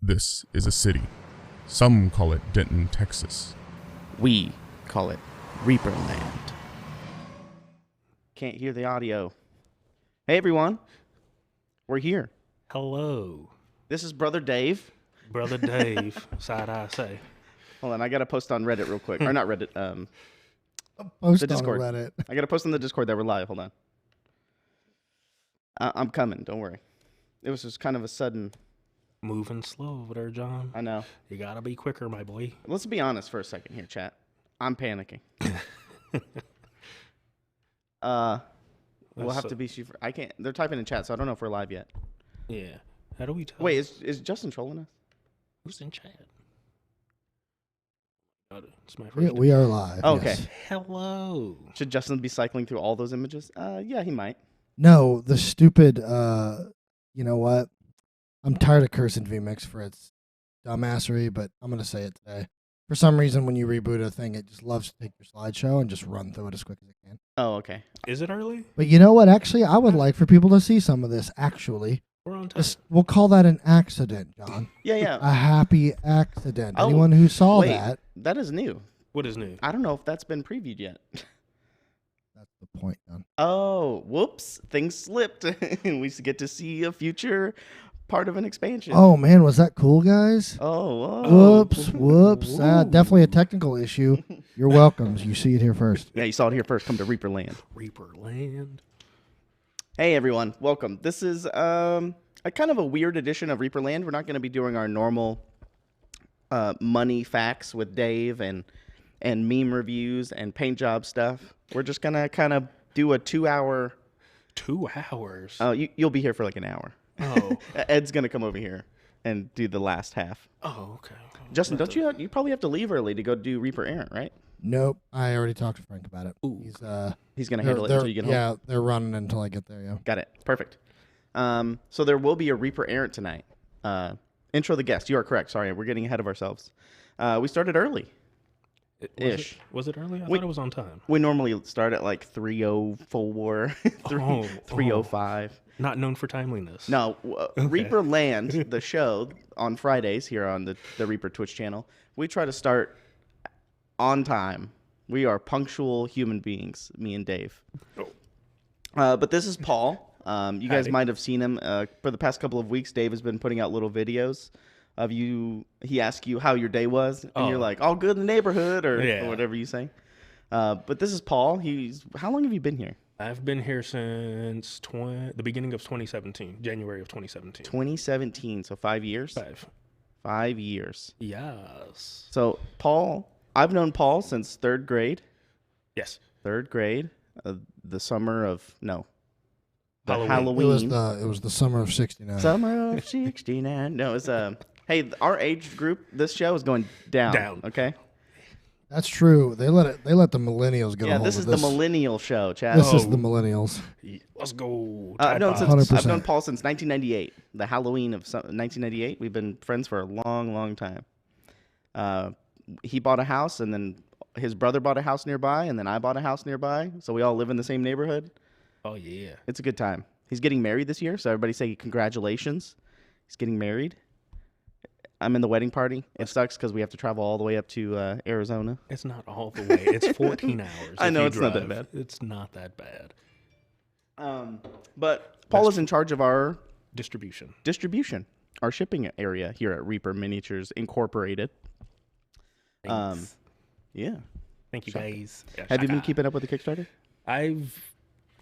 This is a city. Some call it Denton, Texas. We call it ReaperLand. Can't hear the audio. Hey everyone, we're here. Hello, This is Brother Dave. Brother Dave. Side eye say. Hold on, I gotta post on Reddit real quick. Or not Reddit, Post the on Discord. Reddit. I gotta post on the Discord that we're live. Hold on. I'm coming, don't worry. It was just kind of a sudden, Moving slow over there, John. I know. You gotta be quicker, my boy. Let's be honest for a second here, chat. I'm panicking. We'll have to be super. I can't. They're typing in chat, so I don't know if we're live yet. Yeah. How do we tell? Wait, is Justin trolling us? Who's in chat? It's my first. We are live. Oh, okay. yes. Hello. Should Justin be cycling through all those images? Yeah, he might. No, the stupid. You know what? I'm tired of cursing VMix for its dumbassery, but I'm gonna say it today. For some reason, when you reboot a thing, it just loves to take your slideshow and just run through it as quick as it can. Oh, okay. Is it early? But you know what? Actually, I would like for people to see some of this. Actually, We're on time. we'll call that an accident, John. Yeah. A happy accident. Oh, Anyone who saw wait. that. That is new. What is new? I don't know if that's been previewed yet. That's the point, John. Oh, whoops. Things slipped. We get to see a future part of an expansion. Oh man, was that cool, guys? Oh. Whoops. Definitely a technical issue. You're welcome. You see it here first. Yeah, you saw it here first. Come to ReaperLand. ReaperLand. Hey, everyone. Welcome. This is a kind of a weird edition of ReaperLand. We're not going to be doing our normal money facts with Dave and meme reviews and paint job stuff. We're just going to kind of do a 2-hour. 2 hours. Oh, you'll be here for like an hour. Oh. Ed's going to come over here and do the last half. Oh, okay. Justin, don't you probably have to leave early to go do Reaper Errant, right? Nope. I already talked to Frank about it. Ooh. He's going to handle it until you get home. Yeah, they're running until I get there, yeah. Got it. Perfect. So there will be a Reaper Errant tonight. Intro the guest. You are correct. Sorry, we're getting ahead of ourselves. We started early. Was it early? I Wait. thought it was on time. We normally start at like 3:04, 3:05. Not known for timeliness. No, ReaperLand, the show on Fridays here on the Reaper Twitch channel, we try to start on time. We are punctual human beings, me and Dave. But this is Paul. You guys Howdy. might have seen him for the past couple of weeks. Dave has been putting out little videos of you. He asks you how your day was, and you're like, all good in the neighborhood, or whatever you say. But this is Paul. How long have you been here? I've been here since the beginning of 2017, January of 2017. 2017, so 5 years? 5 years. Yes. So, Paul, I've known Paul since third grade. Yes. Third grade, the summer of, no, the Halloween. Halloween. It was the summer of '69. Summer of 69. No, it's hey, our age group, this show is going down. Down. Okay? That's true. They let the millennials get a Yeah, hold this of is this. the millennial show, Chad. This is the millennials. Let's go. I've known 100%. Paul since 1998, the Halloween of 1998. We've been friends for a long, long time. He bought a house, and then his brother bought a house nearby, and then I bought a house nearby. So we all live in the same neighborhood. Oh, yeah. It's a good time. He's getting married this year, so everybody say congratulations. He's getting married. I'm in the wedding party. It sucks because we have to travel all the way up to Arizona. It's not all the way. It's 14 hours. I know, if it's you not that drive. bad. It's not that bad. But Paul is in charge of our Distribution. our shipping area here at Reaper Miniatures Incorporated. Thanks. Yeah. Thank you, guys. Have you been keeping up with the Kickstarter? I've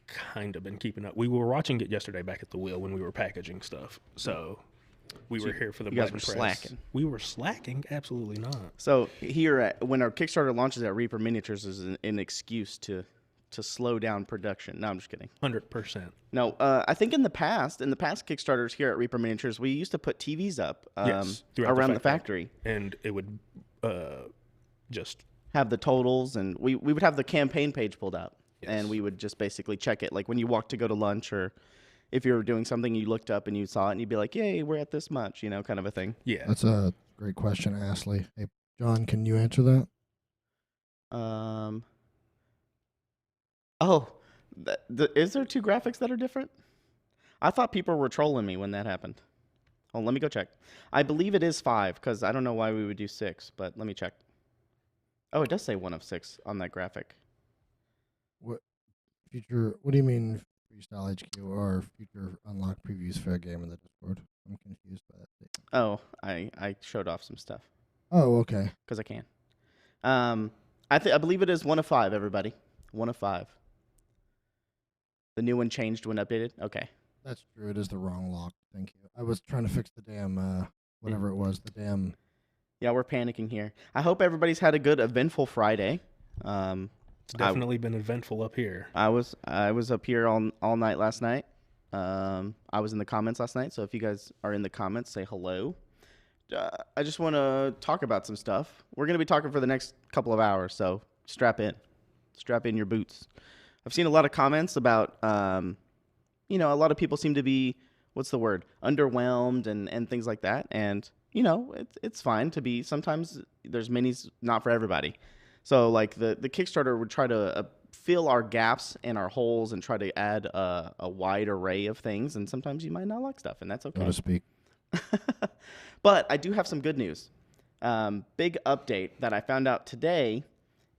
kind of been keeping up. We were watching it yesterday back at the wheel when we were packaging stuff. So we were here for the you guys button were press. slacking. We were slacking? Absolutely not. So here, when our Kickstarter launches at Reaper Miniatures, is an excuse to slow down production. No, I'm just kidding. 100%. No, I think in the past Kickstarters here at Reaper Miniatures, we used to put TVs up Yes, throughout around the factory. And it would just... have the totals, and we would have the campaign page pulled up, Yes. and we would just basically check it. Like when you walked to go to lunch, or if you were doing something, you looked up and you saw it, and you'd be like, yay, we're at this much, kind of a thing. Yeah. That's a great question, Ashley. Hey, John, can you answer that? Is there two graphics that are different? I thought people were trolling me when that happened. Oh, let me go check. I believe it is 5 because I don't know why we would do 6, but let me check. Oh, it does say 1 of 6 on that graphic. What What do you mean Freestyle HQ or future unlock previews fair game in the Discord? I'm confused by that statement. Oh, I showed off some stuff Oh, okay. because I can. I believe it is 1 of 5. Everybody, 1 of 5. The new one changed when updated. Okay. That's true. It is the wrong lock. Thank you. I was trying to fix the damn whatever it was. The damn. Yeah, we're panicking here. I hope everybody's had a good, eventful Friday. It's definitely been eventful up here. I was up here all night last night. I was in the comments last night, so if you guys are in the comments, say hello. I just want to talk about some stuff. We're going to be talking for the next couple of hours, so strap in. Strap in your boots. I've seen a lot of comments about, a lot of people seem to be, what's the word, underwhelmed and things like that. And, it's fine to be, sometimes there's minis not for everybody. So, like, the Kickstarter would try to fill our gaps and our holes and try to add a wide array of things. And sometimes you might not like stuff, and that's okay. So to speak. But I do have some good news. Big update that I found out today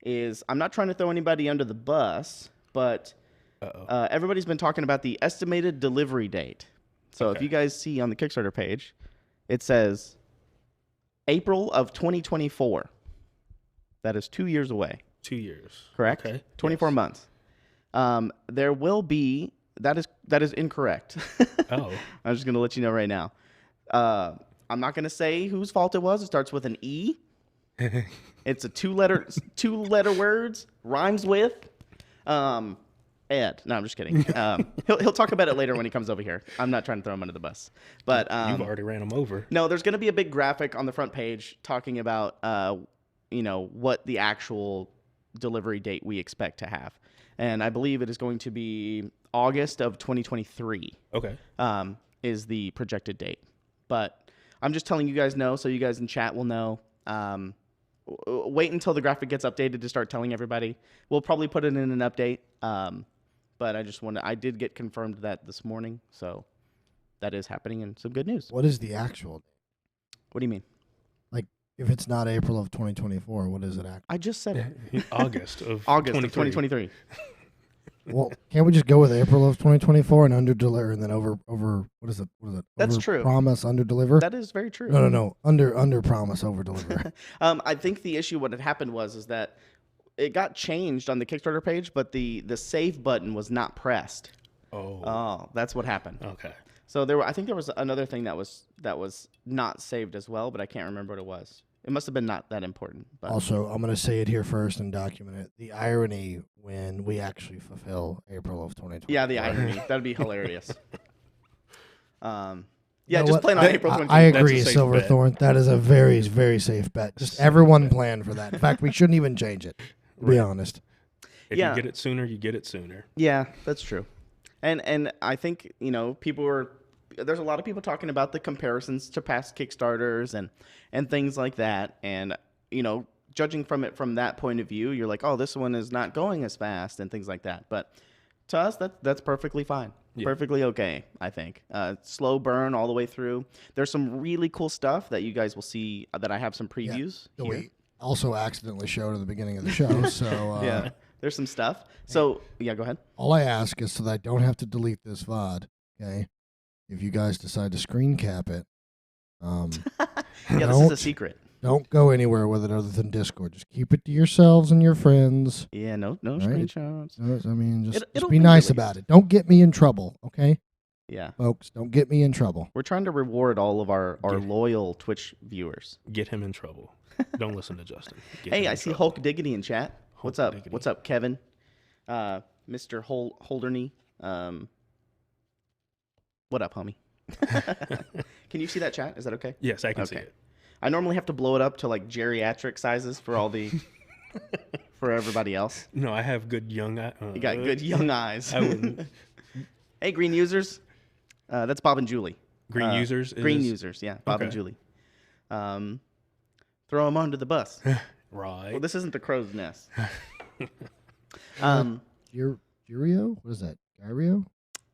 is I'm not trying to throw anybody under the bus, but everybody's been talking about the estimated delivery date. So if you guys see on the Kickstarter page, it says April of 2024. That is 2 years away. 2 years. Correct? Okay. 24 months. There will be, that is incorrect. Oh. I'm just going to let you know right now. I'm not going to say whose fault it was. It starts with an E. It's a two letter words, rhymes with Ed. No, I'm just kidding. He'll talk about it later when he comes over here. I'm not trying to throw him under the bus. But you've already ran him over. No, there's going to be a big graphic on the front page talking about what the actual delivery date we expect to have. And I believe it is going to be August of 2023. Okay. Is the projected date. But I'm just telling you guys no, so you guys in chat will know. Wait until the graphic gets updated to start telling everybody. We'll probably put it in an update. But I did get confirmed that this morning, so that is happening and some good news. What is the actual date? What do you mean? Like, if it's not April of 2024, what is it actually? I just said it. August of 2023. Well, can't we just go with April of 2024 and under deliver and then over what is it? That's over true. Promise, under deliver. That is very true. No. Under promise, over deliver. I think the issue what had happened is that it got changed on the Kickstarter page, but the save button was not pressed. Oh, that's what happened. Okay. So I think there was another thing that was not saved as well, but I can't remember what it was. It must have been not that important. But. Also, I'm going to say it here first and document it. The irony when we actually fulfill April of 2020. Yeah, the irony. That'd be hilarious. Yeah, you know just what? plan on April 2020. I agree, That's a safe Silverthorn. That is a very, very safe bet. Just everyone plan for that. In fact, we shouldn't even change it, to be honest. If you get it sooner, you get it sooner. Yeah, that's true. And I think, there's a lot of people talking about the comparisons to past Kickstarters and things like that. And, judging from it from that point of view, you're like, oh, this one is not going as fast and things like that. But to us, that's perfectly fine. Yeah. Perfectly okay, I think. Slow burn all the way through. There's some really cool stuff that you guys will see that I have some previews here. We also accidentally showed at the beginning of the show. So yeah, there's some stuff. So, yeah, go ahead. All I ask is so that I don't have to delete this VOD, okay? If you guys decide to screen cap it, yeah, this is a secret. Don't go anywhere with it other than Discord. Just keep it to yourselves and your friends. Yeah, no right? screenshots. I mean, just it'll be nice about it. Don't get me in trouble, okay? Yeah. Folks, don't get me in trouble. We're trying to reward all of our loyal Twitch viewers. Get him in trouble. Don't listen to Justin. Hey, I see Hulk Diggity in chat. What's up? Diggity. What's up, Kevin? Mr. Holderney. What up, homie? Can you see that chat? Is that okay? Yes, I can see it. I normally have to blow it up to like geriatric sizes for all the for everybody else. No, I have good young eyes. You got good young eyes. I wouldn't. Hey, green users. That's Bob and Julie. Green users? Green users, yeah. Bob and Julie. Throw them under the bus. Right. Well, this isn't the crow's nest. Gyrio? What is that? Gyrio?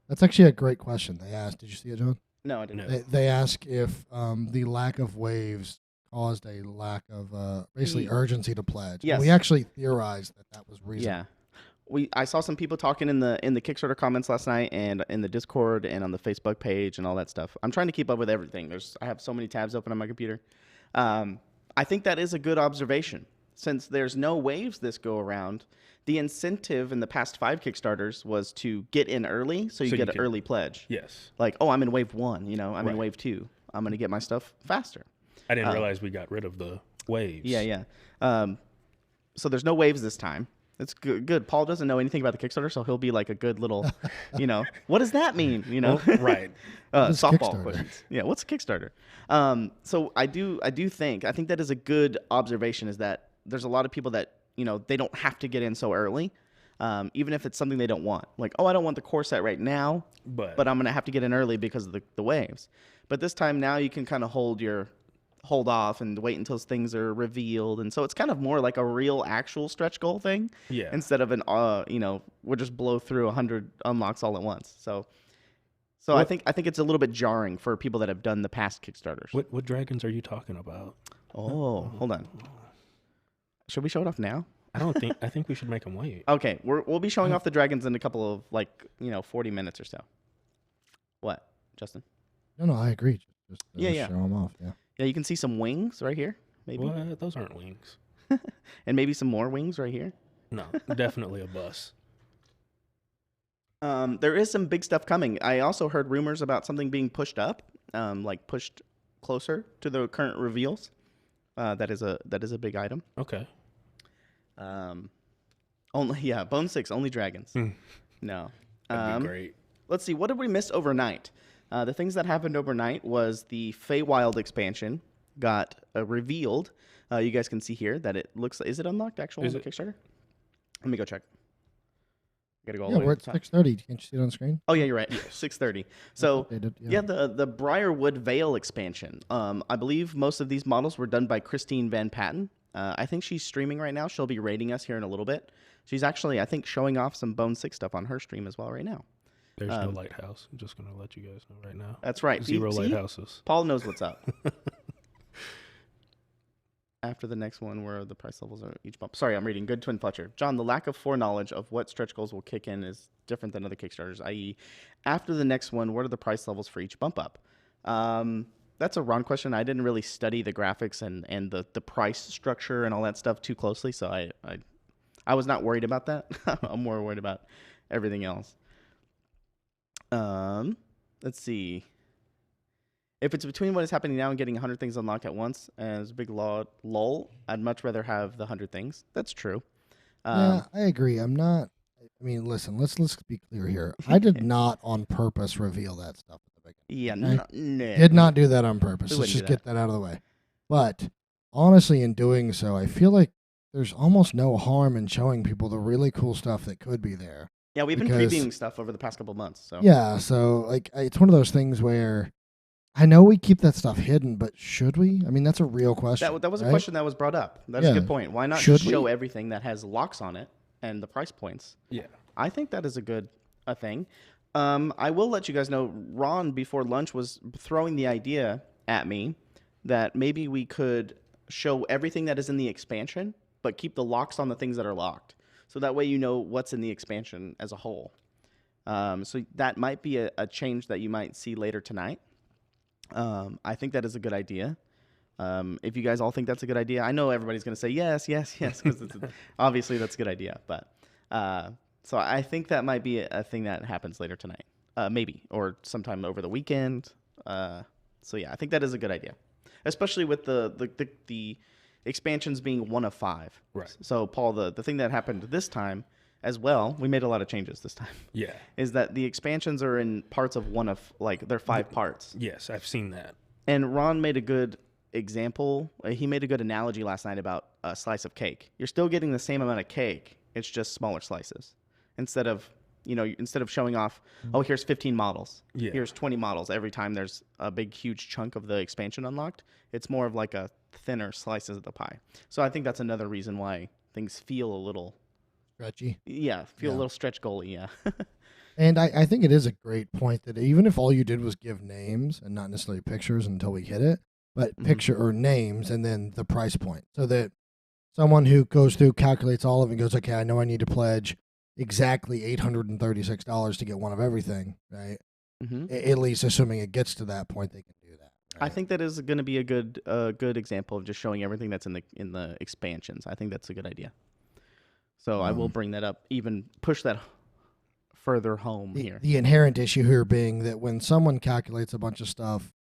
That's actually a great question they asked. Did you see it, John? No, I didn't. No. They ask if the lack of waves caused a lack of basically urgency to pledge. Yes. And we actually theorized that was reasonable. Yeah. I saw some people talking in the Kickstarter comments last night and in the Discord and on the Facebook page and all that stuff. I'm trying to keep up with everything. I have so many tabs open on my computer. I think that is a good observation. Since there's no waves this go around, the incentive in the past 5 Kickstarters was to get in early so you get an early pledge. Yes. Like, oh, I'm in wave 1, I'm Right. in wave 2. I'm going to get my stuff faster. I didn't realize we got rid of the waves. Yeah. So there's no waves this time. It's good. Paul doesn't know anything about the Kickstarter, so he'll be like a good little, what does that mean? Well, right. What's Softball Kickstarter? questions. Yeah, what's a Kickstarter? So I think that is a good observation, is that there's a lot of people that, they don't have to get in so early, even if it's something they don't want. Like, oh, I don't want the core set right now, but I'm going to have to get in early because of the waves. But this time now you can kind of hold off and wait until things are revealed. And so it's kind of more like a real actual stretch goal thing. Yeah. Instead of we'll just blow through 100 unlocks all at once. So I think it's a little bit jarring for people that have done the past Kickstarters. What dragons are you talking about? Oh, hold on. Should we show it off now? I think we should make them wait. Okay, we'll be showing off the dragons in a couple of 40 minutes or so. What, Justin? No, I agree. Just Yeah. show them off. Yeah. Yeah, you can see some wings right here, maybe. What? Those aren't wings. And maybe some more wings right here. No, definitely a bus. There is some big stuff coming. I also heard rumors about something being pushed up, like pushed closer to the current reveals. That is a big item. Okay. Bone 6, only dragons. No. That'd be great. Let's see, what did we miss overnight? The things that happened overnight was the Feywild expansion got revealed. You guys can see here that it looks. Is it unlocked actually on the Kickstarter? Let me go check. Gotta go all the way We're to at the top. 6:30. Can't you see it on screen? Oh yeah, you're right. 6:30. So Yeah. the Briarwood Vale expansion. I believe most of these models were done by Christine Van Patten. I think she's streaming right now. She'll be rating us here in a little bit. She's actually, I think, showing off some Bone 6 stuff on her stream as well right now. There's no lighthouse. I'm just going to let you guys know right now. That's right. Zero See? lighthouses. Paul knows what's up. After the next one, where the price levels are each bump. Sorry, I'm reading. Good Twin Fletcher. John, the lack of foreknowledge of what stretch goals will kick in is different than other Kickstarters, i.e., after the next one, what are the price levels for each bump up? That's a Ron question. I didn't really study the graphics and the price structure and all that stuff too closely, so I was not worried about that. I'm more worried about everything else. Let's see. If it's between what is happening now and getting 100 things unlocked at once as a big lull, I'd much rather have the 100 things. That's true. Yeah, I agree. I'm not. I mean, listen. Let's be clear here. I did not on purpose reveal that stuff at the beginning. Yeah, no. Did not do that on purpose. We Let's wouldn't just do get that out of the way. But honestly, in doing so, I feel like there's almost no harm in showing people the really cool stuff that could be there. Yeah, we've been Because- previewing stuff over the past couple of months. So Yeah, so like it's one of those things where I know we keep that stuff hidden, but should we? I mean, that's a real question. that was a right? question that was brought up. That's a Yeah. good point. Why not Should just show we? everything that has locks on it and the price points? Yeah. I think that is a thing. I will let you guys know, Ron before lunch was throwing the idea at me that maybe we could show everything that is in the expansion, but keep the locks on the things that are locked. So that way you know what's in the expansion as a whole. So that might be a change that you might see later tonight. I think that is a good idea. If you guys all think that's a good idea, I know everybody's going to say yes, because obviously that's a good idea. But so I think that might be a thing that happens later tonight, maybe, or sometime over the weekend. So yeah, I think that is a good idea, especially with the expansions being 1 of 5. Right. So Paul, the thing that happened this time as well, we made a lot of changes this time. Yeah. Is that the expansions are in parts of 1 of, like, they're 5 parts. Yes, I've seen that. And Ron made a good example. He made a good analogy last night about a slice of cake. You're still getting the same amount of cake. It's just smaller slices. Instead of showing off, oh, here's 15 models. Yeah. Here's 20 models. Every time there's a big, huge chunk of the expansion unlocked, it's more of like a thinner slices of the pie. So I think that's another reason why things feel a little... Stretchy. Yeah, a little stretch goalie, yeah. And I think it is a great point that even if all you did was give names and not necessarily pictures until we hit it, but picture or names and then the price point, so that someone who goes through, calculates all of it and goes, okay, I know I need to pledge exactly $836 to get one of everything, right? At least assuming it gets to that point, they can do that. Right? I think that is going to be a good example of just showing everything that's in the expansions. I think that's a good idea. So I will bring that up, even push that further home here. The inherent issue here being that when someone calculates a bunch of stuff,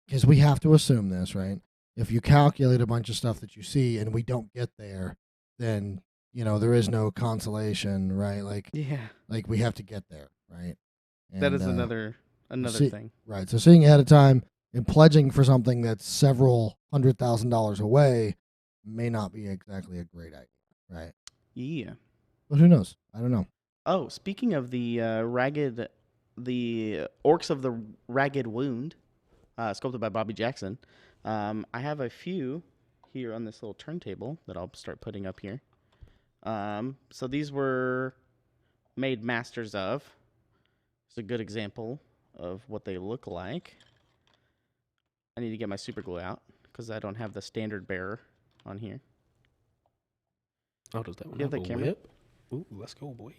because we have to assume this, right? If you calculate a bunch of stuff that you see and we don't get there, then there is no consolation, right? Like we have to get there, right? And, that is another thing, right? So seeing ahead of time and pledging for something that's several $100,000 away may not be exactly a great idea, right? Yeah, but who knows? I don't know. Oh, speaking of the Orcs of the Ragged Wound, sculpted by Bobby Jackson, I have a few here on this little turntable that I'll start putting up here. So these were made masters of. It's a good example of what they look like. I need to get my super glue out because I don't have the standard bearer on here. Oh, does that one have have the a camera? whip? Ooh, let's go, boy.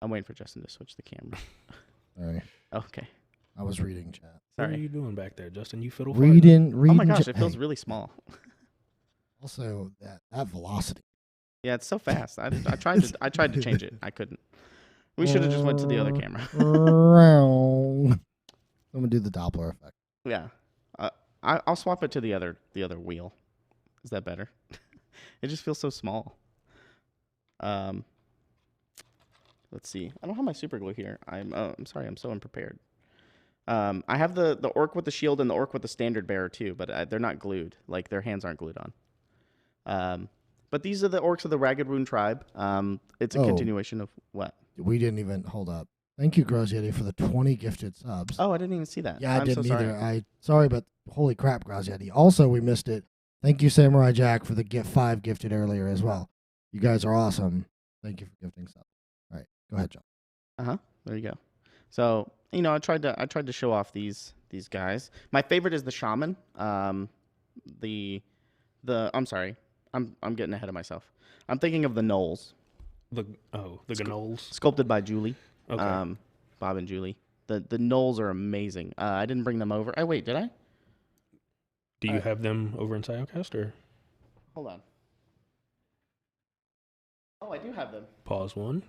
I'm waiting for Justin to switch the camera. Sorry, Okay. I was reading chat. What are Sorry. you doing back there, Justin? You fiddle Reading. Oh my gosh, it feels really small. Also, that velocity. Yeah, it's so fast. I tried to change it. I couldn't. We should have just went to the other camera. I'm gonna do the Doppler effect. Yeah. I'll swap it to the other wheel. Is that better? It just feels so small. Let's see. I don't have my super glue here. I'm sorry. I'm so unprepared. I have the orc with the shield and the orc with the standard bearer too, but they're not glued. Like their hands aren't glued on. But these are the orcs of the Ragged Wound tribe. It's a continuation of what? We didn't even hold up. Thank you, Grazietti, for the 20 gifted subs. Oh, I didn't even see that. Yeah, I I'm didn't so either. Sorry, but holy crap, Grazietti. Also, we missed it. Thank you, Samurai Jack, for the 5 gifted earlier as well. You guys are awesome. Thank you for gifting subs. All right, go ahead, John. There you go. So I tried to show off these guys. My favorite is the shaman. I'm sorry. I'm getting ahead of myself. I'm thinking of the gnolls. The gnolls. Sculpted by Julie. Okay. Bob and Julie. The gnolls are amazing. I didn't bring them over. Wait, did I? Do you have them over in Siocast or? Hold on. Oh, I do have them. Pause one.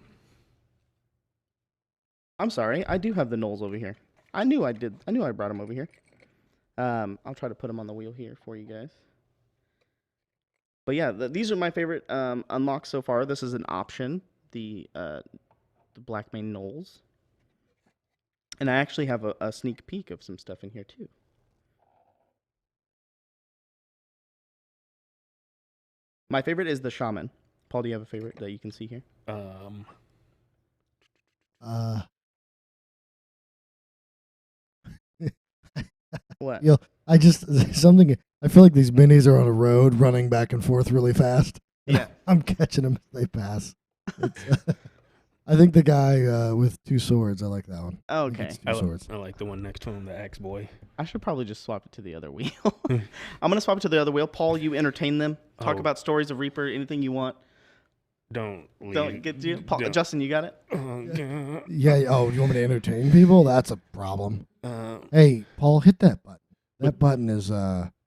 I'm sorry. I do have the gnolls over here. I knew I did. I knew I brought them over here. I'll try to put them on the wheel here for you guys. But yeah, these are my favorite unlocks so far. This is an option. The Blackmane gnolls. And I actually have a sneak peek of some stuff in here too. My favorite is the shaman. Paul, do you have a favorite that you can see here? What? I feel like these minis are on a road running back and forth really fast. Yeah. I'm catching them as they pass. I think the guy with 2 swords, I like that one. Oh, okay. Two swords. I like the one next to him, the axe boy. I should probably just swap it to the other wheel. I'm going to swap it to the other wheel. Paul, you entertain them. Talk about stories of Reaper, anything you want. Don't leave. Don't get you. Paul, Justin, you got it? Yeah. Oh, you want me to entertain people? That's a problem. Hey, Paul, hit that button. That button is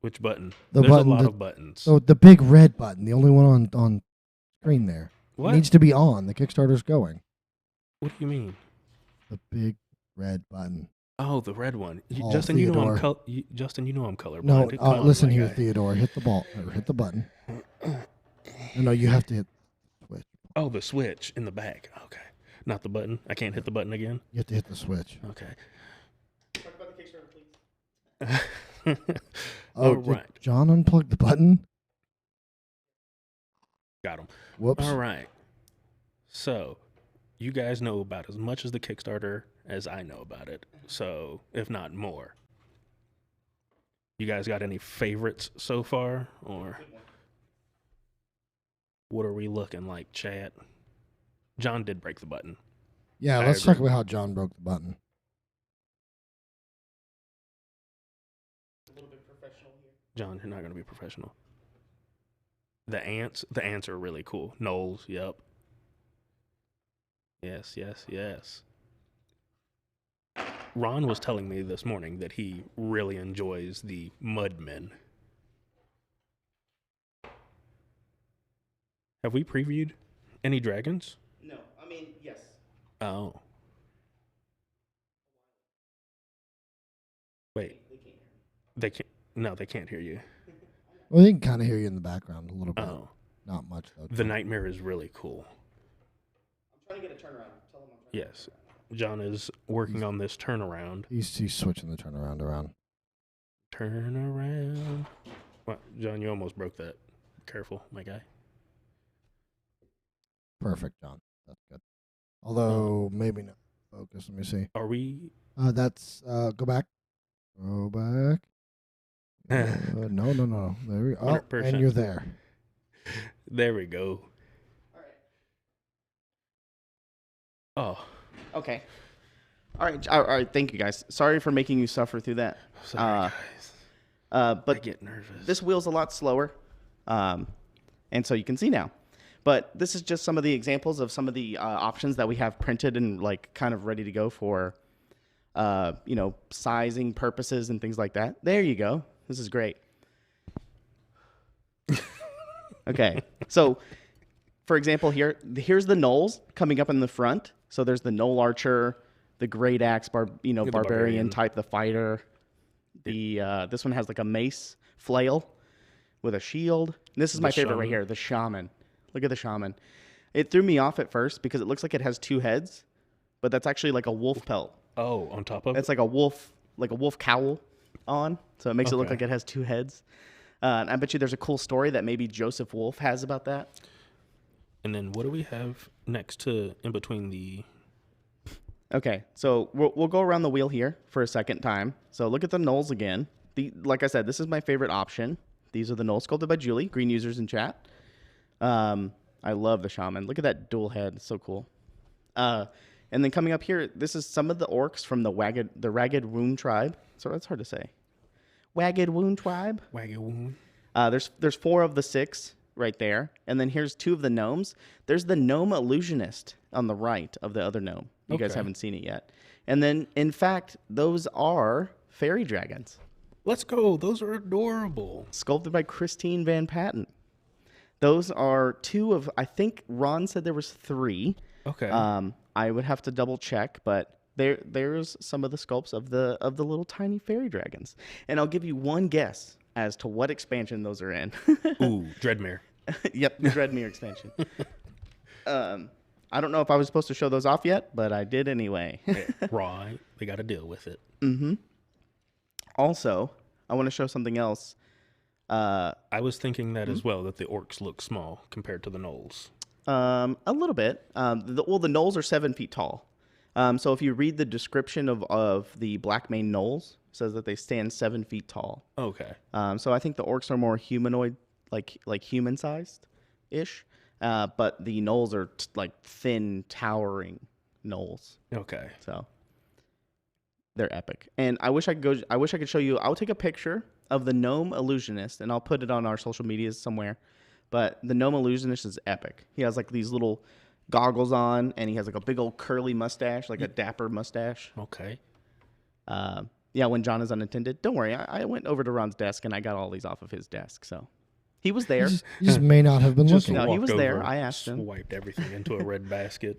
which button? There's a lot of buttons. So the big red button, the only one on screen there. What? It needs to be on. The Kickstarter's going. What do you mean? The big red button. Oh, the red one. Oh, Justin, Theodore. Justin, you know I'm colorblind. No, Come on, listen my here, guy. Theodore. Hit the ball or hit the button. No, you have to hit the switch. Oh, the switch in the back. Okay, not the button. I can't hit the button again. You have to hit the switch. Okay. Talk about the Kickstarter, please. Oh, All did right. John unplugged the button? Got him. Whoops. All right. So, you guys know about as much as the Kickstarter as I know about it. So, if not more. You guys got any favorites so far? Or what are we looking like, chat? John did break the button. Yeah, I let's talk agree. about how John broke the button. John, you're not going to be professional. The ants are really cool. Knolls, yep. Yes. Ron was telling me this morning that he really enjoys the Mudmen. Have we previewed any dragons? No, I mean, yes. Oh. Wait. They can't. No, they can't hear you. Well, they can kind of hear you in the background a little bit. Oh. Not much, though. The nightmare is really cool. I'm trying to get a turnaround. Tell him I'm trying Yes. John is working on this turnaround. He's switching the turnaround around. Turn around. What? John, you almost broke that. Careful, my guy. Perfect, John. That's good. Although, maybe not. Focus. Let me see. Are we? That's, go back. Go back. No. There we go. Oh, 100%. and you're there. There we go. Oh, Okay. All right. Thank you, guys. Sorry for making you suffer through that. sorry, guys. I But get nervous. this wheel's a lot slower, and so you can see now. But this is just some of the examples of some of the options that we have printed and like kind of ready to go for, sizing purposes and things like that. There you go. This is great. Okay, so for example, here's the gnolls coming up in the front. So there's the gnoll archer, the great axe, barbarian barbarian. type, the fighter. This one has like a mace flail with a shield. And this is my favorite right shaman. here, the shaman. Look at the shaman. It threw me off at first because it looks like it has two heads, but that's actually like a wolf pelt. Oh, on top of It's like a wolf cowl on, so it makes it look Okay. like it has two heads. And I bet you there's a cool story that maybe Joseph Wolf has about that. And then what do we have next to in between the? Okay, so we'll go around the wheel here for a second time. So look at the gnolls again. Like I said, this is my favorite option. These are the gnolls sculpted by Julie, green users in chat. I love the shaman. Look at that dual head, it's so cool. And then coming up here, this is some of the orcs from the Ragged Wound tribe. So that's hard to say. Ragged Wound tribe. Wagyu. There's 4 of the 6 right there, and then here's 2 of the gnomes. There's the gnome illusionist on the right of the other gnome. You guys Okay. haven't seen it yet. And then, in fact, those are fairy dragons, Let's go. Those are adorable. sculpted by Christine Van Patten. Those are 2 of, I think Ron said there was 3. Okay. I would have to double check, but there's some of the sculpts of the little tiny fairy dragons. And I'll give you one guess as to what expansion those are in. Ooh, Dreadmere. Yep, the Dreadmere expansion. I don't know if I was supposed to show those off yet, but I did anyway. Right. They got to deal with it. Also, I want to show something else. I was thinking that as well, that the orcs look small compared to the gnolls. A little bit. The gnolls are 7 feet tall. So if you read the description of the Blackmane gnolls, it says that they stand 7 feet tall. Okay. So I think the orcs are more humanoid, like human sized ish. But the gnolls are like thin, towering gnolls. Okay. So they're epic. And I wish I could show you. I'll take a picture of the gnome illusionist and I'll put it on our social medias somewhere. But the gnome illusionist is epic. He has like these little goggles on and he has like a big old curly mustache, like a dapper mustache. Okay. Yeah, when John is unattended. Don't worry. I went over to Ron's desk and I got all these off of his desk. So he was there. You just may not have been looking. No, he walked was there. over, I asked him. Swiped everything into a red basket.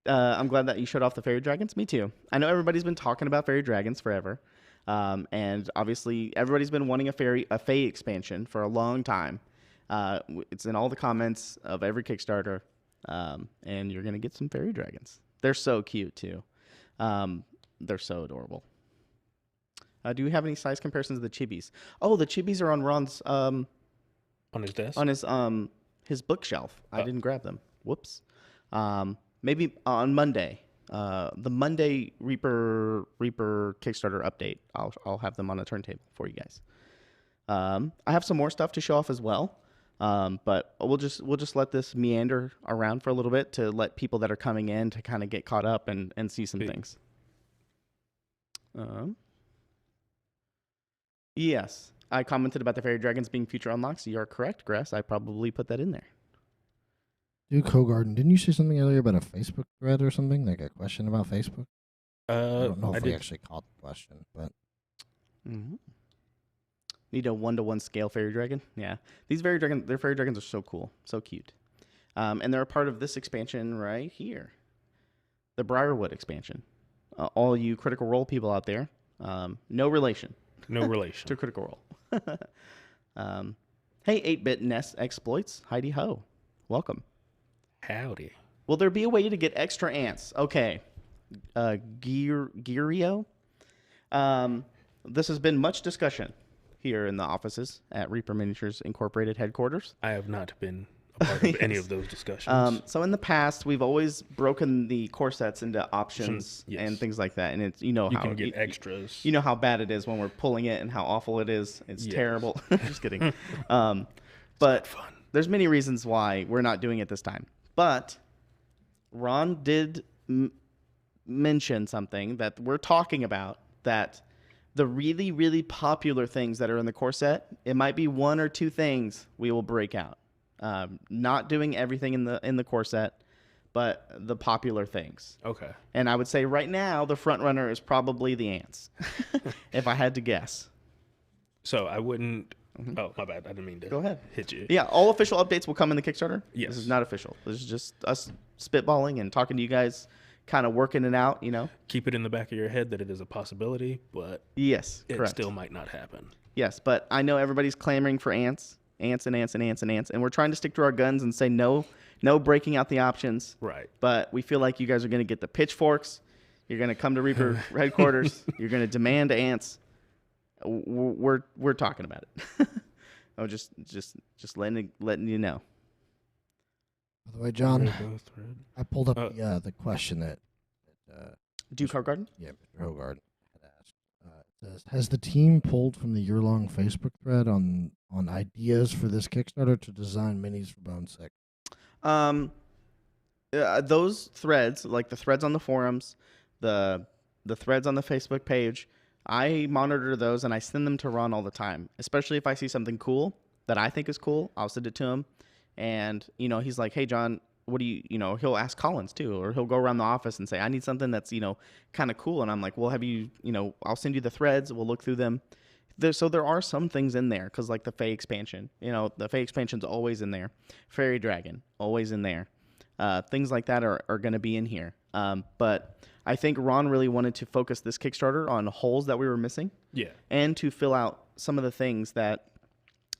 I'm glad that you showed off the fairy dragons. Me too. I know everybody's been talking about fairy dragons forever. And obviously everybody's been wanting a fae expansion for a long time. It's in all the comments of every Kickstarter. And you're going to get some fairy dragons. They're so cute too. They're so adorable. Do we have any size comparisons of the chibis? Oh, the chibis are on Ron's, On his desk? on his bookshelf. I didn't grab them. Whoops. Maybe on Monday. The Monday Reaper Kickstarter update. I'll have them on a turntable for you guys. I have some more stuff to show off as well. But we'll just let this meander around for a little bit to let people that are coming in to kind of get caught up and see some things. Yes, I commented about the fairy dragons being future unlocks. You are correct, Grass. I probably put that in there. Duke Hogarden, didn't you say something earlier about a Facebook thread or something? Like a question about Facebook? I don't know if we actually caught the question, but need a 1-to-1 scale fairy dragon. Yeah, these fairy dragons are so cool, so cute, and they're a part of this expansion right here, the Briarwood expansion. All you Critical Role people out there, no relation. No relation to Critical Role. Hey, 8-bit Nest exploits. Heidi ho, welcome. Howdy. Will there be a way to get extra ants? Okay. Girio. This has been much discussion here in the offices at Reaper Miniatures Incorporated headquarters. I have not been a part of any of those discussions. So in the past, we've always broken the core sets into options and things like that. And it's you can get extras. You know how bad it is when we're pulling it and how awful it is. It's terrible. Just kidding. But fun. There's many reasons why we're not doing it this time. But Ron did mention something that we're talking about, that the really, really popular things that are in the core set, it might be 1 or 2 things we will break out. Not doing everything in the core set, but the popular things. Okay. And I would say right now the front runner is probably the ants, if I had to guess. So I wouldn't. Oh, my bad. I didn't mean to. Go ahead. Hit you. Yeah, all official updates will come in the Kickstarter. Yes. This is not official. This is just us spitballing and talking to you guys, kind of working it out, Keep it in the back of your head that it is a possibility, but yes, it correct. still might not happen. Yes, but I know everybody's clamoring for ants, and we're trying to stick to our guns and say no breaking out the options. Right. But we feel like you guys are going to get the pitchforks. You're going to come to Reaper headquarters. You're going to demand ants. We're talking about it. Oh, just letting you know. By the way, John, I pulled up the question that Duke Hogarden? Yeah, Mr. Hogarden had asked. It says, has the team pulled from the year-long Facebook thread on ideas for this Kickstarter to design minis for Bone Sick? Those threads, like the threads on the forums, the threads on the Facebook page, I monitor those and I send them to Ron all the time. Especially if I see something cool that I think is cool, I'll send it to him. And, he's like, hey, John, what do he'll ask Collins too, or he'll go around the office and say, I need something that's, kind of cool. And I'm like, well, have you, I'll send you the threads. We'll look through them. So there are some things in there, because like the Fae expansion, the Fae expansion's always in there. Fairy Dragon, always in there. Things like that are going to be in here. But I think Ron really wanted to focus this Kickstarter on holes that we were missing. Yeah. And to fill out some of the things that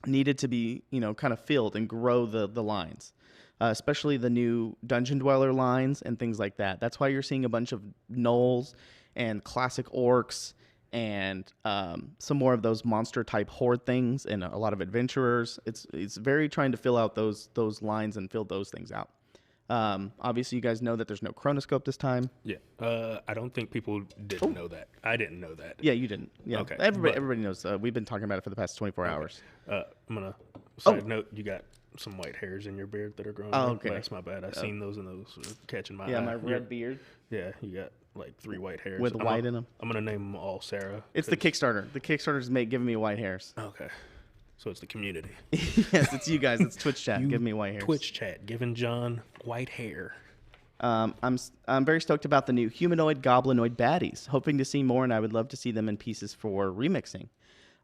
needed to be, kind of filled and grow the lines. Especially the new Dungeon Dweller lines and things like that. That's why you're seeing a bunch of gnolls and classic orcs and some more of those monster type horde things and a lot of adventurers. It's very trying to fill out those lines and fill those things out. Obviously, you guys know that there's no chronoscope this time. Yeah. I don't think people didn't know that. I didn't know that. Yeah, you didn't. Yeah. Okay. Everybody knows. We've been talking about it for the past 24 hours. I'm gonna side note. You got some white hairs in your beard that are growing. Oh, okay. That's my bad. I've seen those and those catching my eye. Yeah, my red beard. Yeah, you got like 3 white hairs with white in them. I'm gonna name them all Sarah. It's the Kickstarter. The Kickstarter's giving me white hairs. Okay. So it's the community. Yes, it's you guys. It's Twitch chat. Give me white hairs. Twitch chat giving John white hair. I'm very stoked about the new humanoid goblinoid baddies. Hoping to see more, and I would love to see them in pieces for remixing.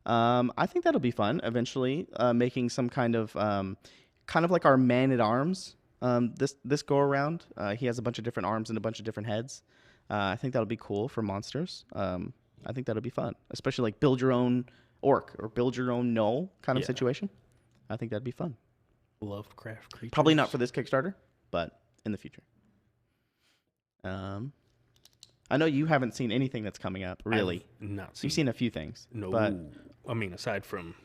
I think that'll be fun. Eventually, making some kind of like our man at arms. This go around, he has a bunch of different arms and a bunch of different heads. I think that'll be cool for monsters. I think that'll be fun, especially like build your own orc or build your own gnoll kind of situation. I think that'd be fun. Lovecraft creatures. Probably not for this Kickstarter, but in the future. I know you haven't seen anything that's coming up, really. I've not seen. You've seen a few things. No, but I mean, aside from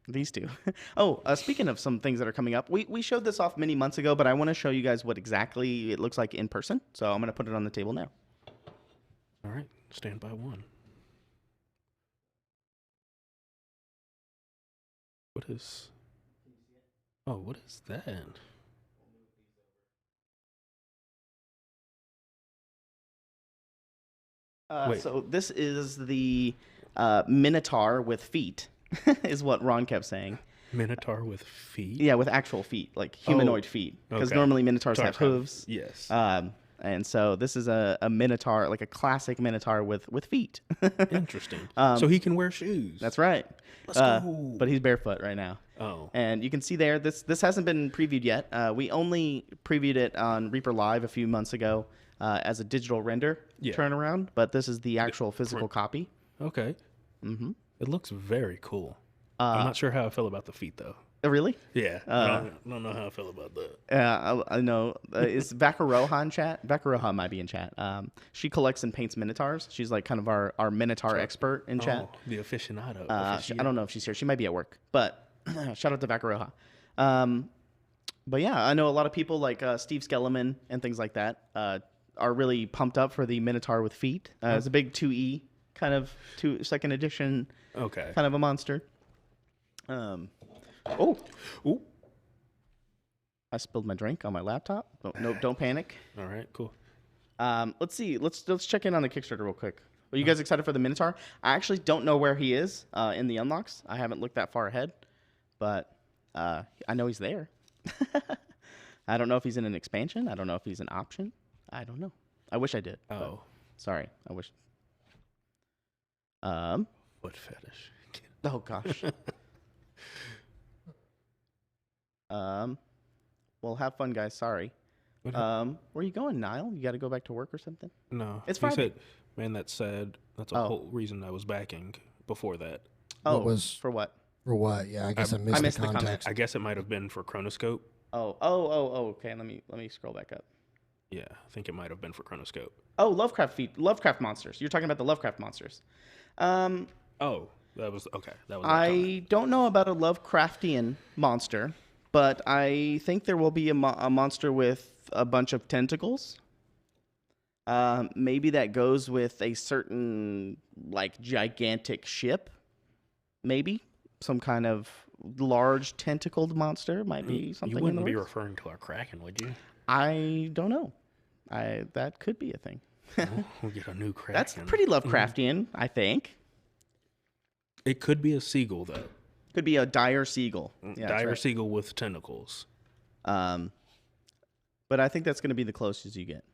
these two. Speaking of some things that are coming up, we showed this off many months ago, but I want to show you guys what exactly it looks like in person. So I'm going to put it on the table now. All right, stand by one. What is Oh, what is that? Wait. So this is the Minotaur with feet, is what Ron kept saying. Minotaur with feet? Yeah, with actual feet, like humanoid feet. Because normally Minotaurs have hooves. Yes. And so this is a Minotaur, like a classic Minotaur with feet. Interesting. So he can wear shoes. That's right. Let's go. But he's barefoot right now. Oh. And you can see there, this hasn't been previewed yet. We only previewed it on ReaperLive a few months ago as a digital render turnaround, but this is the actual physical copy. Okay. Mm-hmm. It looks very cool. I'm not sure how I feel about the feet, though. Really? Yeah. I don't know how I feel about that. I know. Is Vakaroha in chat? Vakaroha might be in chat. She collects and paints Minotaurs. She's like kind of our Minotaur expert in chat. The aficionado. I don't know if she's here. She might be at work. But shout out to Vakaroha. But yeah, I know a lot of people like Steve Skellerman and things like that are really pumped up for the Minotaur with feet. It's a big 2E kind of second edition kind of a monster. Oh, I spilled my drink on my laptop. Don't panic. All right, cool. Let's see. Let's check in on the Kickstarter real quick. Are you guys excited for the Minotaur? I actually don't know where he is in the unlocks. I haven't looked that far ahead, but I know he's there. I don't know if he's in an expansion. I don't know if he's an option. I don't know. I wish I did. Oh, sorry. I wish. Foot fetish. Oh gosh. Well, have fun, guys. Sorry. Where are you going, Niall? You got to go back to work or something? No. It's Friday. Said, man, that's sad. That's a whole reason I was backing before that. Oh, for what? For what? Yeah, I guess I missed the context. I guess it might have been for Chronoscope. Oh. Okay. Let me scroll back up. Yeah, I think it might have been for Chronoscope. Oh, Lovecraft monsters. You're talking about the Lovecraft monsters. Oh, that was okay. That was. I don't know about a Lovecraftian monster, but I think there will be a monster with a bunch of tentacles. Maybe that goes with a certain like gigantic ship. Maybe some kind of large tentacled monster might be something. You wouldn't be referring to our Kraken, would you? I don't know. That could be a thing. We'll get a new Kraken. That's pretty Lovecraftian, I think. It could be a seagull, though. Could be a dire seagull. Yeah, dire seagull with tentacles. But I think that's going to be the closest you get.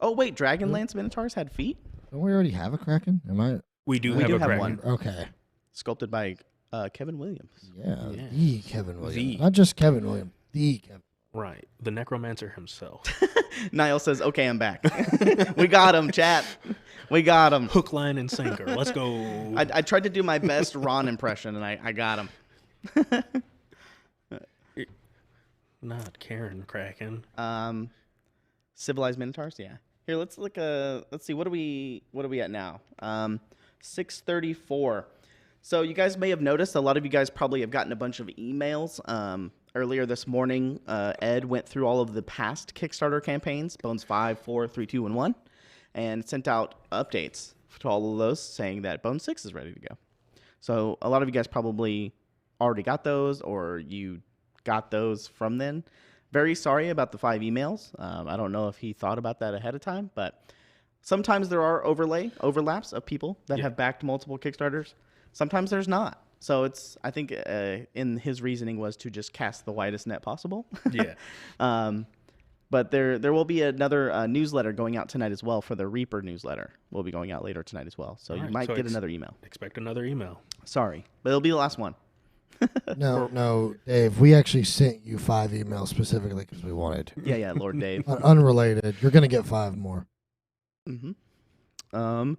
Oh wait, Dragonlance Minotaurs had feet? Don't we already have a Kraken? We do have one. Okay. Sculpted by Kevin Williams. Yeah, the Kevin Williams. The. Not just Kevin Williams. The Kevin. Right. The necromancer himself. Niall says, okay, I'm back. We got him, chat. We got him. Hook, line, and sinker. Let's go. I tried to do my best Ron impression, and I got him. Not Karen Kraken. Civilized Minotaurs, yeah. Here, let's look. Let's see. What are we at now? 6:34. So you guys may have noticed. A lot of you guys probably have gotten a bunch of emails. Earlier this morning, Ed went through all of the past Kickstarter campaigns, Bones 5, 4, 3, 2, and 1, and sent out updates to all of those saying that Bones 6 is ready to go. So a lot of you guys probably already got those, or you got those from then. Very sorry about the 5 emails. I don't know if he thought about that ahead of time, but sometimes there are overlaps of people that have backed multiple Kickstarters. Sometimes there's not. So I think in his reasoning was to just cast the widest net possible. Yeah. But there will be another newsletter going out tonight as well for the Reaper newsletter. Will be going out later tonight as well. So you might get another email. Expect another email. Sorry, but it'll be the last one. No, Dave. We actually sent you 5 emails specifically because we wanted. Yeah, Lord Dave. Unrelated. You're gonna get 5 more. Mm-hmm.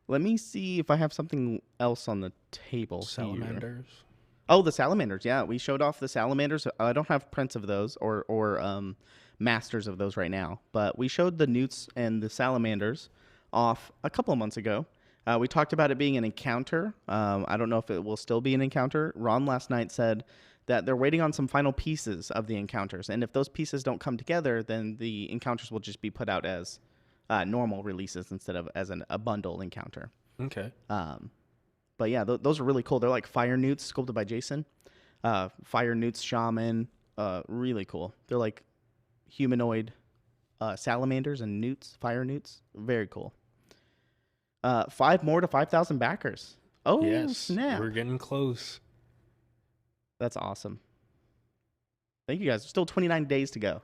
Let me see if I have something else on the table. Salamanders. Here. Oh, the salamanders. Yeah, we showed off the salamanders. I don't have prints of those or masters of those right now, but we showed the newts and the salamanders off a couple of months ago. We talked about it being an encounter. I don't know if it will still be an encounter. Ron last night said that they're waiting on some final pieces of the encounters, and if those pieces don't come together, then the encounters will just be put out as normal releases instead of as a bundle encounter. Okay. But yeah, those are really cool. They're like fire newts sculpted by Jason. Fire newts shaman. really cool. They're like humanoid salamanders and newts, fire newts. Very cool. 5 more to 5,000 backers. Oh, Yes, snap. we're getting close. That's awesome. Thank you guys. There's still 29 days to go.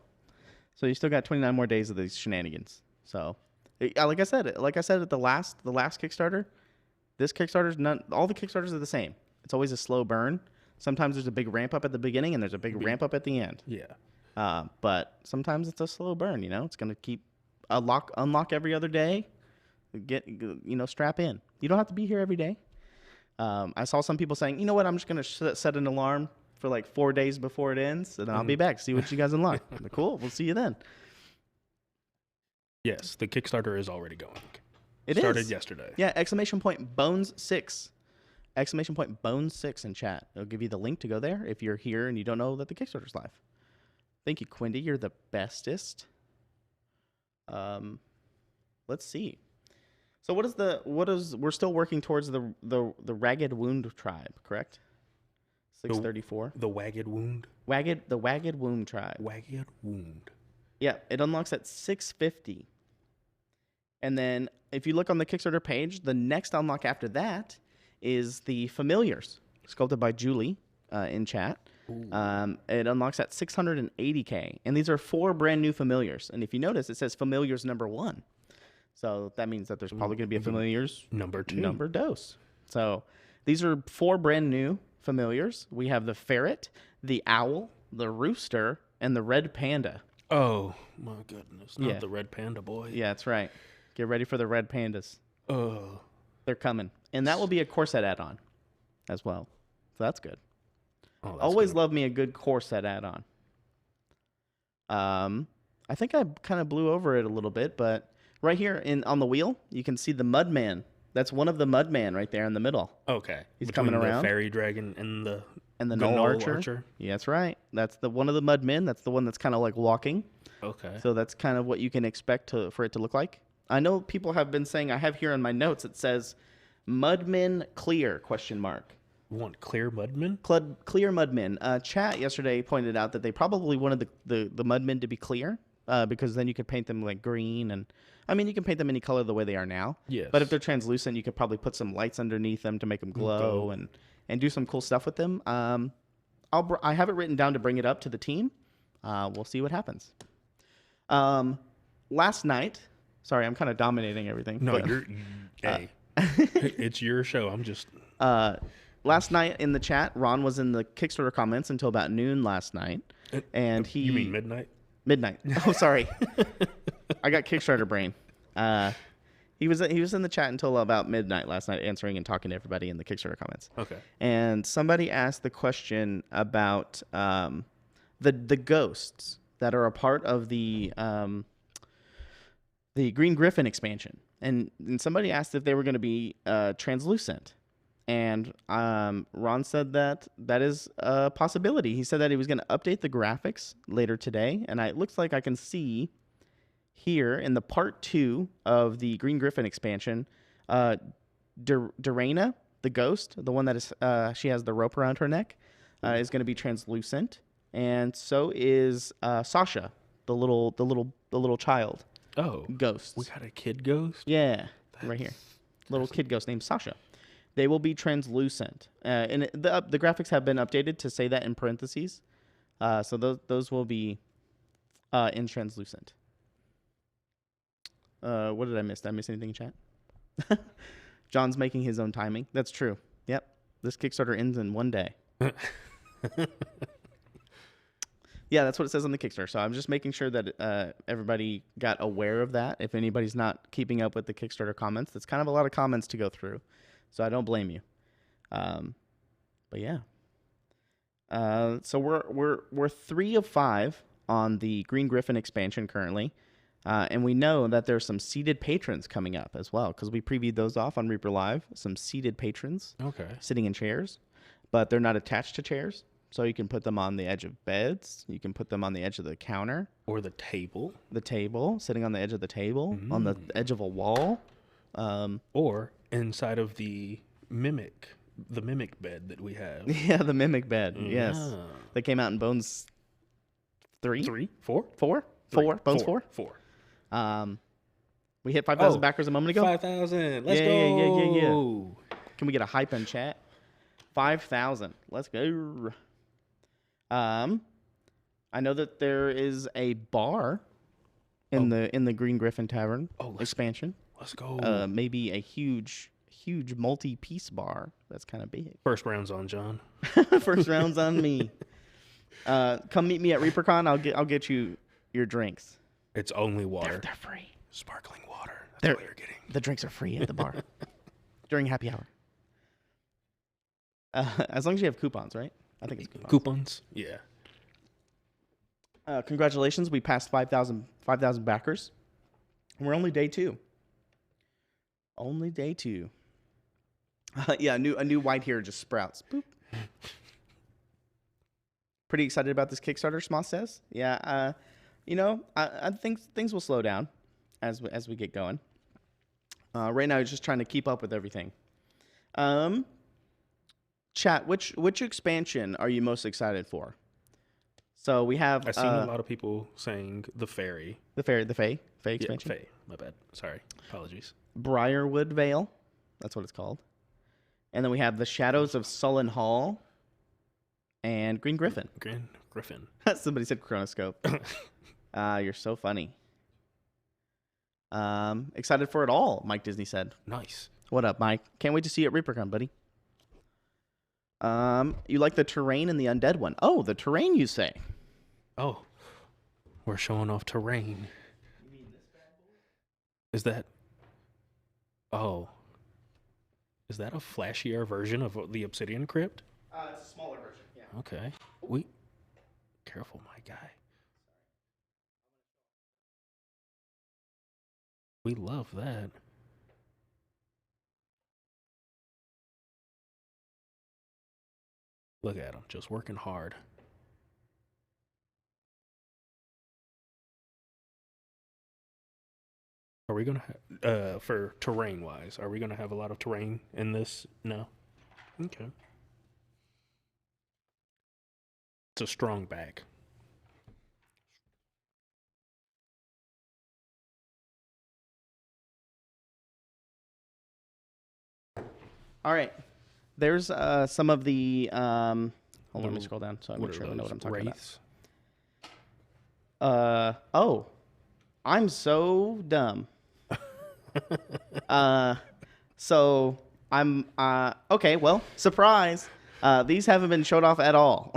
So you still got 29 more days of these shenanigans. So, like I said at the last Kickstarter, this Kickstarter's not, all the Kickstarters are the same. It's always a slow burn. Sometimes there's a big ramp up at the beginning and there's a big ramp up at the end. Yeah. But sometimes it's a slow burn, It's going to keep unlock every other day. Strap in. You don't have to be here every day. I saw some people saying, you know what, I'm just going to set an alarm for like 4 days before it ends, and then I'll be back, see what you guys unlock. Cool, we'll see you then. Yes, the Kickstarter is already going. It started yesterday. Yeah, !Bones6. !Bones6 in chat. It'll give you the link to go there if you're here and you don't know that the Kickstarter's live. Thank you, Quindy. You're the bestest. Let's see. So we're still working towards the Ragged Wound tribe, correct? 634. The Wagged Wound. The Wagged Wound tribe. Wagged Wound. Yeah, it unlocks at 650. And then if you look on the Kickstarter page, the next unlock after that is the Familiars, sculpted by Julie in chat. It unlocks at 680K. And these are 4 brand new Familiars. And if you notice, it says Familiars number 1. So that means that there's probably going to be a Familiars number 2. Number dose. So these are 4 brand new Familiars. We have the ferret, the owl, the rooster, and the red panda. Oh my goodness! Not the red panda, boy. Yeah, that's right. Get ready for the red pandas. They're coming, and that will be a core set add-on as well. So that's good. Oh, that's Always good. love me a good core set add-on. I think I kind of blew over it a little bit, but right here on the wheel, you can see the Mudman. That's one of the Mudman right there in the middle. Okay. He's Between coming around. The fairy dragon and the Knoll Archer. Archer. Yeah, that's right. That's the one of the Mudmen. That's the one that's kind of like walking. Okay. So that's kind of what you can expect for it to look like. I know people have been saying, I have here in my notes, it says Mudmen clear, ? You want clear Mudmen? Clear Mudmen. Chat yesterday pointed out that they probably wanted the Mudmen to be clear because then you could paint them like green. And I mean, you can paint them any color the way they are now. Yes. But if they're translucent, you could probably put some lights underneath them to make them glow and do some cool stuff with them. I have it written down to bring it up to the team. We'll see what happens. Last night, sorry, I'm kind of dominating everything. No, but, hey, it's your show. I'm just. Last night in the chat, Ron was in the Kickstarter comments until about noon last night, and he. You mean midnight? Midnight. Oh, sorry. I got Kickstarter brain. He was in the chat until about midnight last night, answering and talking to everybody in the Kickstarter comments. Okay. And somebody asked the question about the ghosts that are a part of the Green Griffin expansion, and somebody asked if they were going to be translucent. And Ron said that is a possibility. He said that he was going to update the graphics later today, and it looks like I can see here in the part 2 of the Green Griffin expansion, Dorena, the ghost, the one that is she has the rope around her neck, is going to be translucent, and so is Sasha, the little child. Oh, ghost. We got a kid ghost. Yeah, right here, little kid ghost named Sasha. They will be translucent, and the graphics have been updated to say that in parentheses. So those will be in translucent. What did I miss? Did I miss anything in chat? John's making his own timing. That's true. Yep. This Kickstarter ends in 1 day. Yeah, that's what it says on the Kickstarter. So I'm just making sure that everybody got aware of that. If anybody's not keeping up with the Kickstarter comments, that's kind of a lot of comments to go through. So I don't blame you. But yeah. So we're 3 of 5 on the Green Griffin expansion currently. And we know that there's some seated patrons coming up as well, because we previewed those off on Reaper Live. Some seated patrons sitting in chairs, but they're not attached to chairs. So you can put them on the edge of beds. You can put them on the edge of the counter. Or the table. The table, sitting on the edge of the table, on the edge of a wall. Or inside of the mimic bed that we have. Yeah, the mimic bed, yes. That came out in Bones 3? 3, 4, 4? Three. 4? Bones 4? 4. We hit 5,000 backers a moment ago. 5,000. Let's Yeah, go. Can we get a hype in chat? 5,000. Let's go. I know that there is a bar in the Green Griffin Tavern expansion. Let's go. Maybe a huge multi-piece bar that's kind of big. First round's on John. First round's on me. Come meet me at ReaperCon. I'll get you your drinks. It's only water. They're free. Sparkling water. That's what you're getting. The drinks are free at the bar during happy hour. As long as you have coupons, right? I think it's Coupons? Yeah. Congratulations, we passed 5,000 backers. And we're only day 2. Only day 2. Yeah, a new white here just sprouts. Boop. Pretty excited about this Kickstarter, Smoth says. Yeah, I think things will slow down as we get going. Right now, just trying to keep up with everything. Chat, which expansion are you most excited for? So we have. I've seen a lot of people saying the Fairy. The Fae expansion. Yeah, Fae. My bad. Sorry. Apologies. Briarwood Vale, that's what it's called. And then we have the Shadows of Sullen Hall and Green Griffin. Green Griffin. Somebody said Chronoscope. You're so funny. Excited for it all, Mike Disney said. Nice. What up, Mike? Can't wait to see you at ReaperCon, buddy. You like the terrain and the undead one? Oh, the terrain, you say? Oh, we're showing off terrain. Is that? Oh, is that a flashier version of the Obsidian Crypt? It's a smaller version. Yeah. Okay. Careful, my guy. We love that. Look at him, just working hard. Are we gonna for terrain wise? Are we gonna have a lot of terrain in this? No. Okay. It's a strong back. All right. There's some of the. Hold on, let me scroll down so I make sure I know what I'm talking about. Oh, I'm so dumb. So I'm okay. Well, surprise. These haven't been showed off at all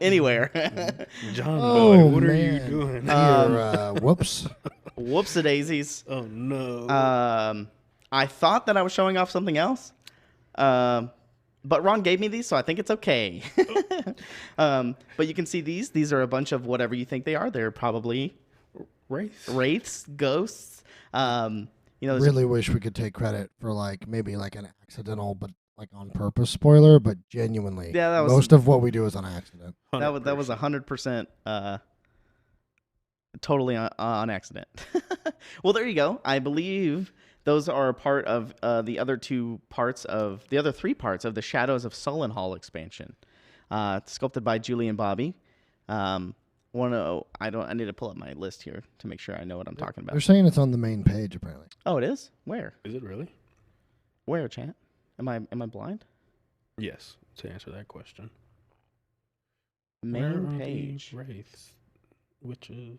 anywhere. John, Oh, boy, what are you man. doing? Whoops. Whoops-a-daisies. Oh no. I thought that I was showing off something else. But Ron gave me these, so I think it's okay. But you can see these. These are a bunch of whatever you think they are. They're probably wraiths, ghosts. Really wish we could take credit for maybe an accidental but on purpose spoiler, but genuinely, Yeah, most of what we do is on accident. that was 100% totally on accident. Well, there you go. I believe those are a part of the other 3 parts of the Shadows of Sullen Hall expansion, sculpted by Julie and Bobby. I need to pull up my list here to make sure I know what I'm talking about. They're saying it's on the main page apparently. Oh, it is? Where? Is it really? Where, chat? Am I blind? Yes. To answer that question. Main page. Wraiths, which is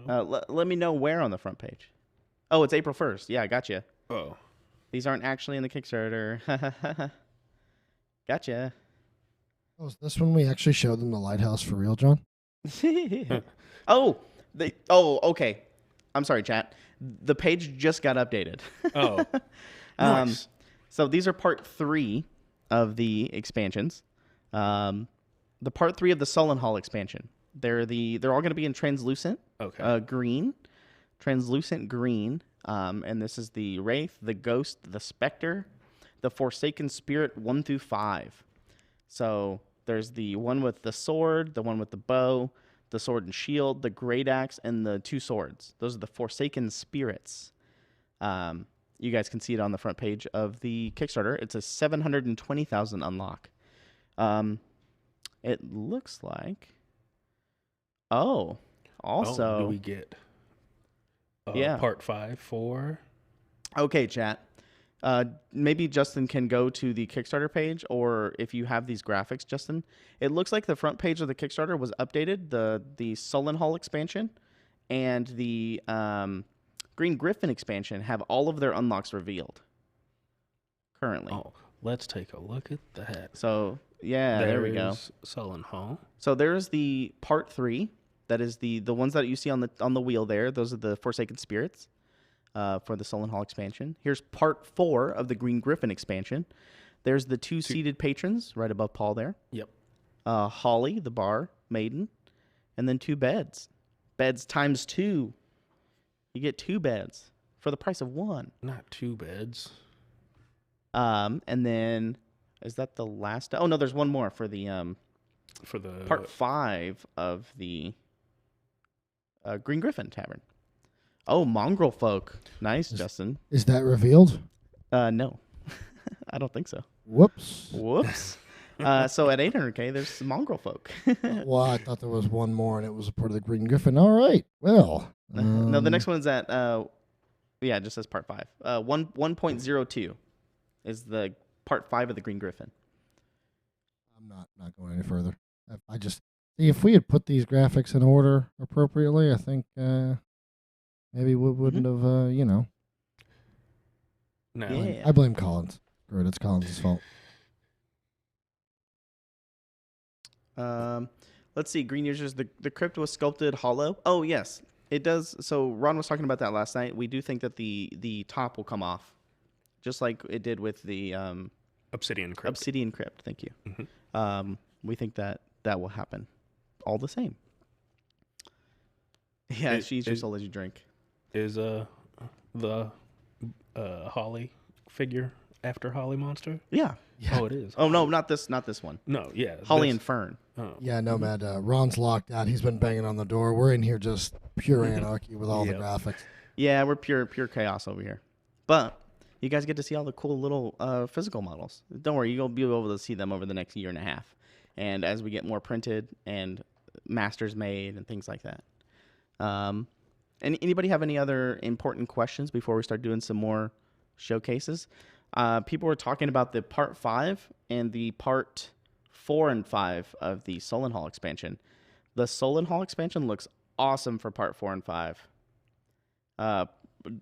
no. Let me know where on the front page. Oh, it's April 1st. Yeah, I gotcha. Oh. These aren't actually in the Kickstarter. Gotcha. Oh, is this when we actually showed them the lighthouse for real, John? Okay. I'm sorry, chat. The page just got updated. Oh. Nice. So these are part 3 of the expansions. The part 3 of the Sullen Hall expansion. They're all going to be in translucent green. Translucent green. And this is the Wraith, the Ghost, the Spectre, the Forsaken Spirit 1 through 5. So there's the one with the sword, the one with the bow, the sword and shield, the great axe, and the 2 swords. Those are the Forsaken Spirits. You guys can see it on the front page of the Kickstarter. It's a 720,000 unlock. It looks like Oh, also, do we get yeah. part 5 for? Okay, chat. Maybe Justin can go to the Kickstarter page, or if you have these graphics, Justin, it looks like the front page of the Kickstarter was updated. The Sullen Hall expansion and the Green Griffin expansion have all of their unlocks revealed currently. Oh, let's take a look at that. So yeah, there we go. Sullen Hall. So there's the part 3. That is the ones that you see on the wheel there. Those are the Forsaken Spirits. For the Sullen Hall expansion. Here's part 4 of the Green Griffin expansion. There's the two seated patrons right above Paul there. Yep. Holly, the bar maiden, and then 2 beds. Beds times 2. You get 2 beds for the price of 1. Not 2 beds. And then is that the last? Oh no, there's one more for the part 5 of the Green Griffin Tavern. Oh, mongrel folk. Nice, Justin. Is that revealed? No. I don't think so. Whoops. Whoops. So at 800K, there's some mongrel folk. Well, I thought there was one more, and it was a part of the Green Griffin. All right. Well. No, the next one's at, yeah, it just says part 5. 1.02 is the part 5 of the Green Griffin. I'm not going any further. I just see if we had put these graphics in order appropriately, I think maybe we wouldn't have, No. Yeah. I blame Collins. Or it's Collins' fault. Let's see. Green users, the crypt was sculpted hollow. Oh, yes. It does. So Ron was talking about that last night. We do think that the top will come off, just like it did with the Obsidian Crypt. Obsidian Crypt. Thank you. Mm-hmm. We think that will happen all the same. Yeah, she eats your soul as you drink. Is the Holly figure after Holly Monster? Yeah. Oh, it is. Oh no, not this one. No, yeah. Holly and Fern. Oh. Yeah, Nomad. Ron's locked out. He's been banging on the door. We're in here just pure anarchy with all the graphics. Yeah, we're pure chaos over here. But you guys get to see all the cool little physical models. Don't worry, you'll be able to see them over the next year and a half. And as we get more printed and masters made and things like that. And anybody have any other important questions before we start doing some more showcases? People were talking about the part 5 and the part 4 and 5 of the Sullen Hall expansion. The Sullen Hall expansion looks awesome for part 4 and 5.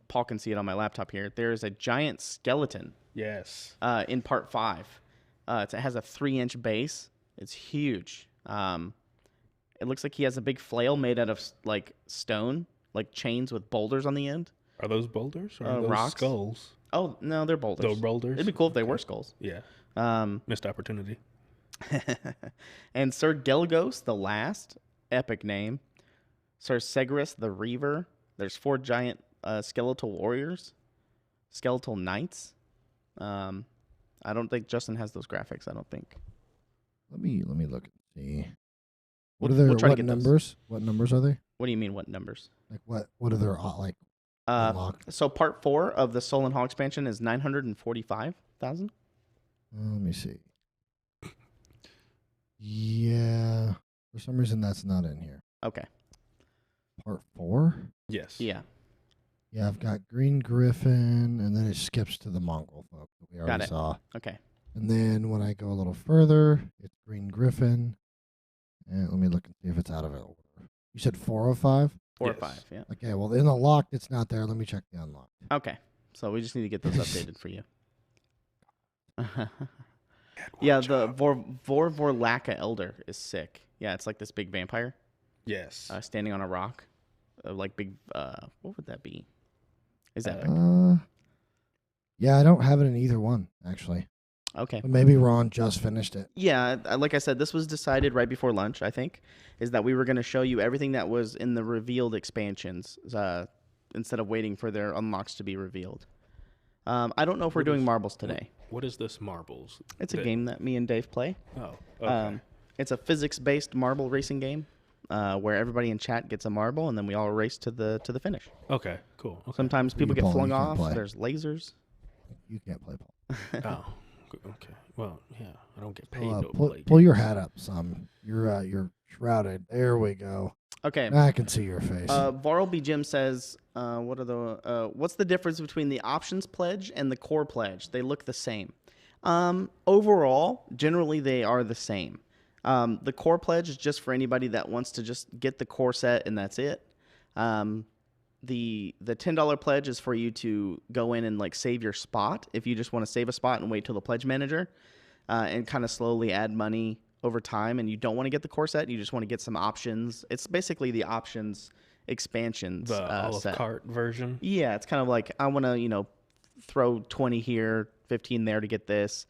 Paul can see it on my laptop here. There is a giant skeleton. Yes. In part 5. It has a 3-inch base. It's huge. It looks like he has a big flail made out of like stone, like chains with boulders on the end. Are those boulders or are those rocks? skulls? Oh no, they're boulders. They're boulders. It'd be cool if they were skulls. Yeah. Missed opportunity. And Sir Gelgos, the last epic name. Sir Segris, the Reaver. There's 4 giant skeletal warriors, skeletal knights. I don't think Justin has those graphics. I don't think. Let me look and see. We'll What try to get numbers? those. What numbers are they? What do you mean? What numbers? Like what are their like? Unlocked? So part 4 of the Sullen Hall expansion is 945,000. Let me see. Yeah, for some reason that's not in here. Okay. Part 4? Yes. Yeah. Yeah, I've got Green Griffin, and then it skips to the Mongrel folk that we already saw. Okay. And then when I go a little further, it's Green Griffin. And let me look and see if it's out of order. You said 4 of 5? 4 or Yes. 5, yeah. Okay, well, in the locked, it's not there. Let me check the unlocked. Okay. So we just need to get those updated for you. Yeah, the Vorlaka Elder is sick. Yeah, it's like this big vampire Yes. standing on a rock. Like big, what would that be? Is that Yeah, I don't have it in either one, actually. okay. But maybe Ron just finished it. Yeah, like I said, this was decided right before lunch, I think, is that we were going to show you everything that was in the revealed expansions instead of waiting for their unlocks to be revealed. I don't know if we're doing marbles today. What is this marbles? It's a game that me and Dave play. Oh, okay. It's a physics-based marble racing game where everybody in chat gets a marble, and then we all race to the finish. Okay, cool. Okay. Sometimes people get Paul, flung you can't off. play. There's lasers. You can't play, Paul. Oh, okay. Well, yeah, I don't get paid to Pull play. your games. hat up some. You're shrouded. There we go. Okay. I can see your face. Varlby Jim says, what's the difference between the options pledge and the core pledge? They look the same. Overall, generally they are the same. The core pledge is just for anybody that wants to just get the core set and that's it. The $10 pledge is for you to go in and like save your spot if you just want to save a spot and wait till the pledge manager, and kind of slowly add money over time, and you don't want to get the core set, you just want to get some options. It's basically the options expansions The Olive set. Cart version. Yeah, it's kind of like I want to, throw 20 here, 15 there to get this.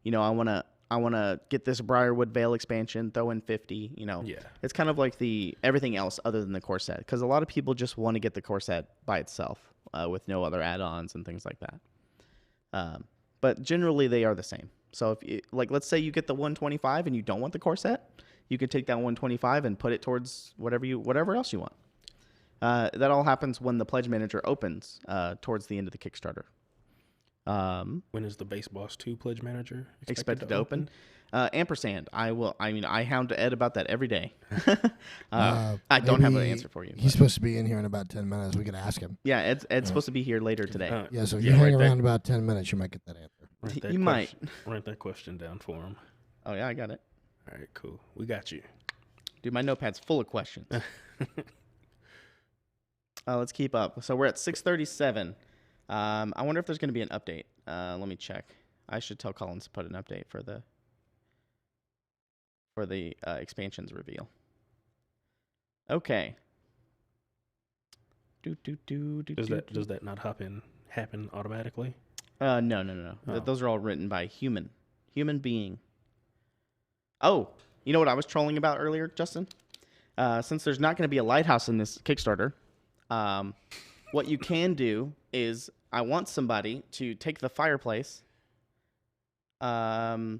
I want to get this Briarwood Vale expansion, throw in 50, Yeah. It's kind of like the everything else other than the core set, because a lot of people just want to get the core set by itself with no other add-ons and things like that. But generally they are the same. So if you, let's say you get the 125 and you don't want the core set, you could take that 125 and put it towards whatever else you want. That all happens when the pledge manager opens towards the end of the Kickstarter. When is the Base Boss 2 pledge manager expected to open? Ampersand. I hound Ed about that every day. I don't have an answer for you. He's supposed to be in here in about 10 minutes. We could ask him. Yeah, Ed's supposed to be here later today. Yeah, so if you hang around about 10 minutes, you might get that answer. You might. Write that question down for him. Oh, yeah, I got it. All right, cool. We got you. Dude, my notepad's full of questions. Let's keep up. So we're at 6:37. I wonder if there's going to be an update. Let me check. I should tell Collins to put an update for the expansions reveal. Okay. Does that not happen automatically? No. Oh. Those are all written by human being. Oh, you know what I was trolling about earlier, Justin? Since there's not going to be a lighthouse in this Kickstarter, what you can do is I want somebody to take the fireplace, take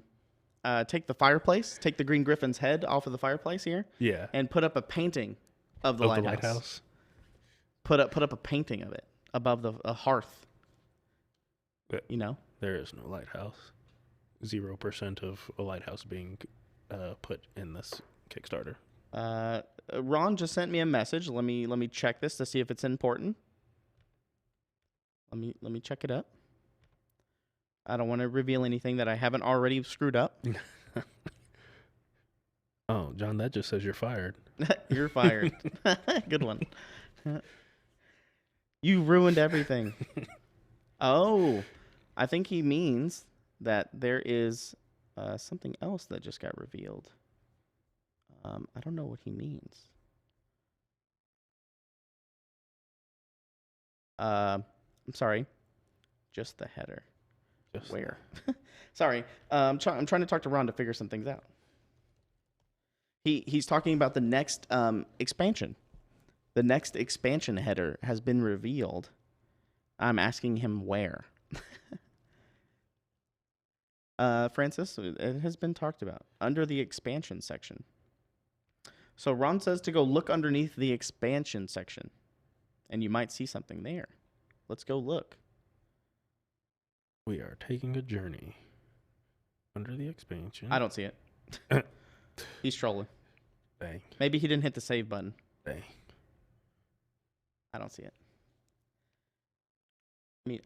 the Green Griffin's head off of the fireplace here, Yeah. and put up a painting of the lighthouse. Put up a painting of it above a hearth. But You know, there is no lighthouse. 0% of a lighthouse being put in this Kickstarter. Ron just sent me a message. Let me check this to see if it's important. Let me check it up. I don't want to reveal anything that I haven't already screwed up. Oh, John, that just says you're fired. You're fired. Good one. You ruined everything. Oh, I think he means that there is something else that just got revealed. I don't know what he means. I'm sorry. Just the header. Where? Sorry. I'm trying to talk to Ron to figure some things out. He's talking about the next expansion. The next expansion header has been revealed. I'm asking him where. Francis, it has been talked about under the expansion section. So Ron says to go look underneath the expansion section, and you might see something there. Let's go look. We are taking a journey under the expansion. I don't see it. He's trolling. Dang. Maybe he didn't hit the save button. Dang. I don't see it. Me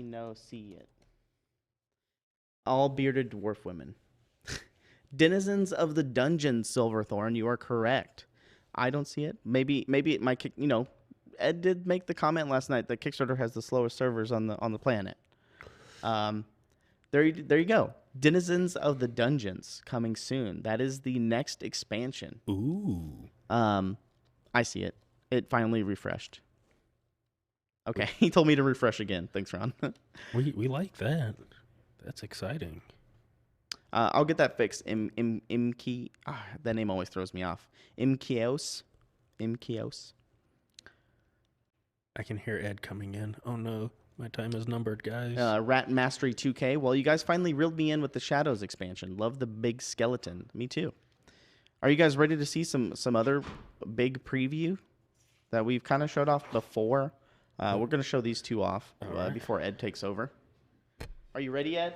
no see it. All bearded dwarf women. Denizens of the dungeon, Silverthorn. You are correct. I don't see it. Maybe it might. Ed did make the comment last night that Kickstarter has the slowest servers on the planet. There you go. Denizens of the Dungeons coming soon. That is the next expansion. Ooh. I see it. It finally refreshed. Okay, he told me to refresh again. Thanks, Ron. We like that. That's exciting. I'll get that fixed. Imki. That name always throws me off. Imkios. I can hear Ed coming in. Oh no, my time is numbered, guys. Rat Mastery 2K. Well, you guys finally reeled me in with the Shadows expansion. Love the big skeleton. Me too. Are you guys ready to see some other big preview that we've kind of showed off before? We're going to show these two off before Ed takes over. Are you ready, Ed?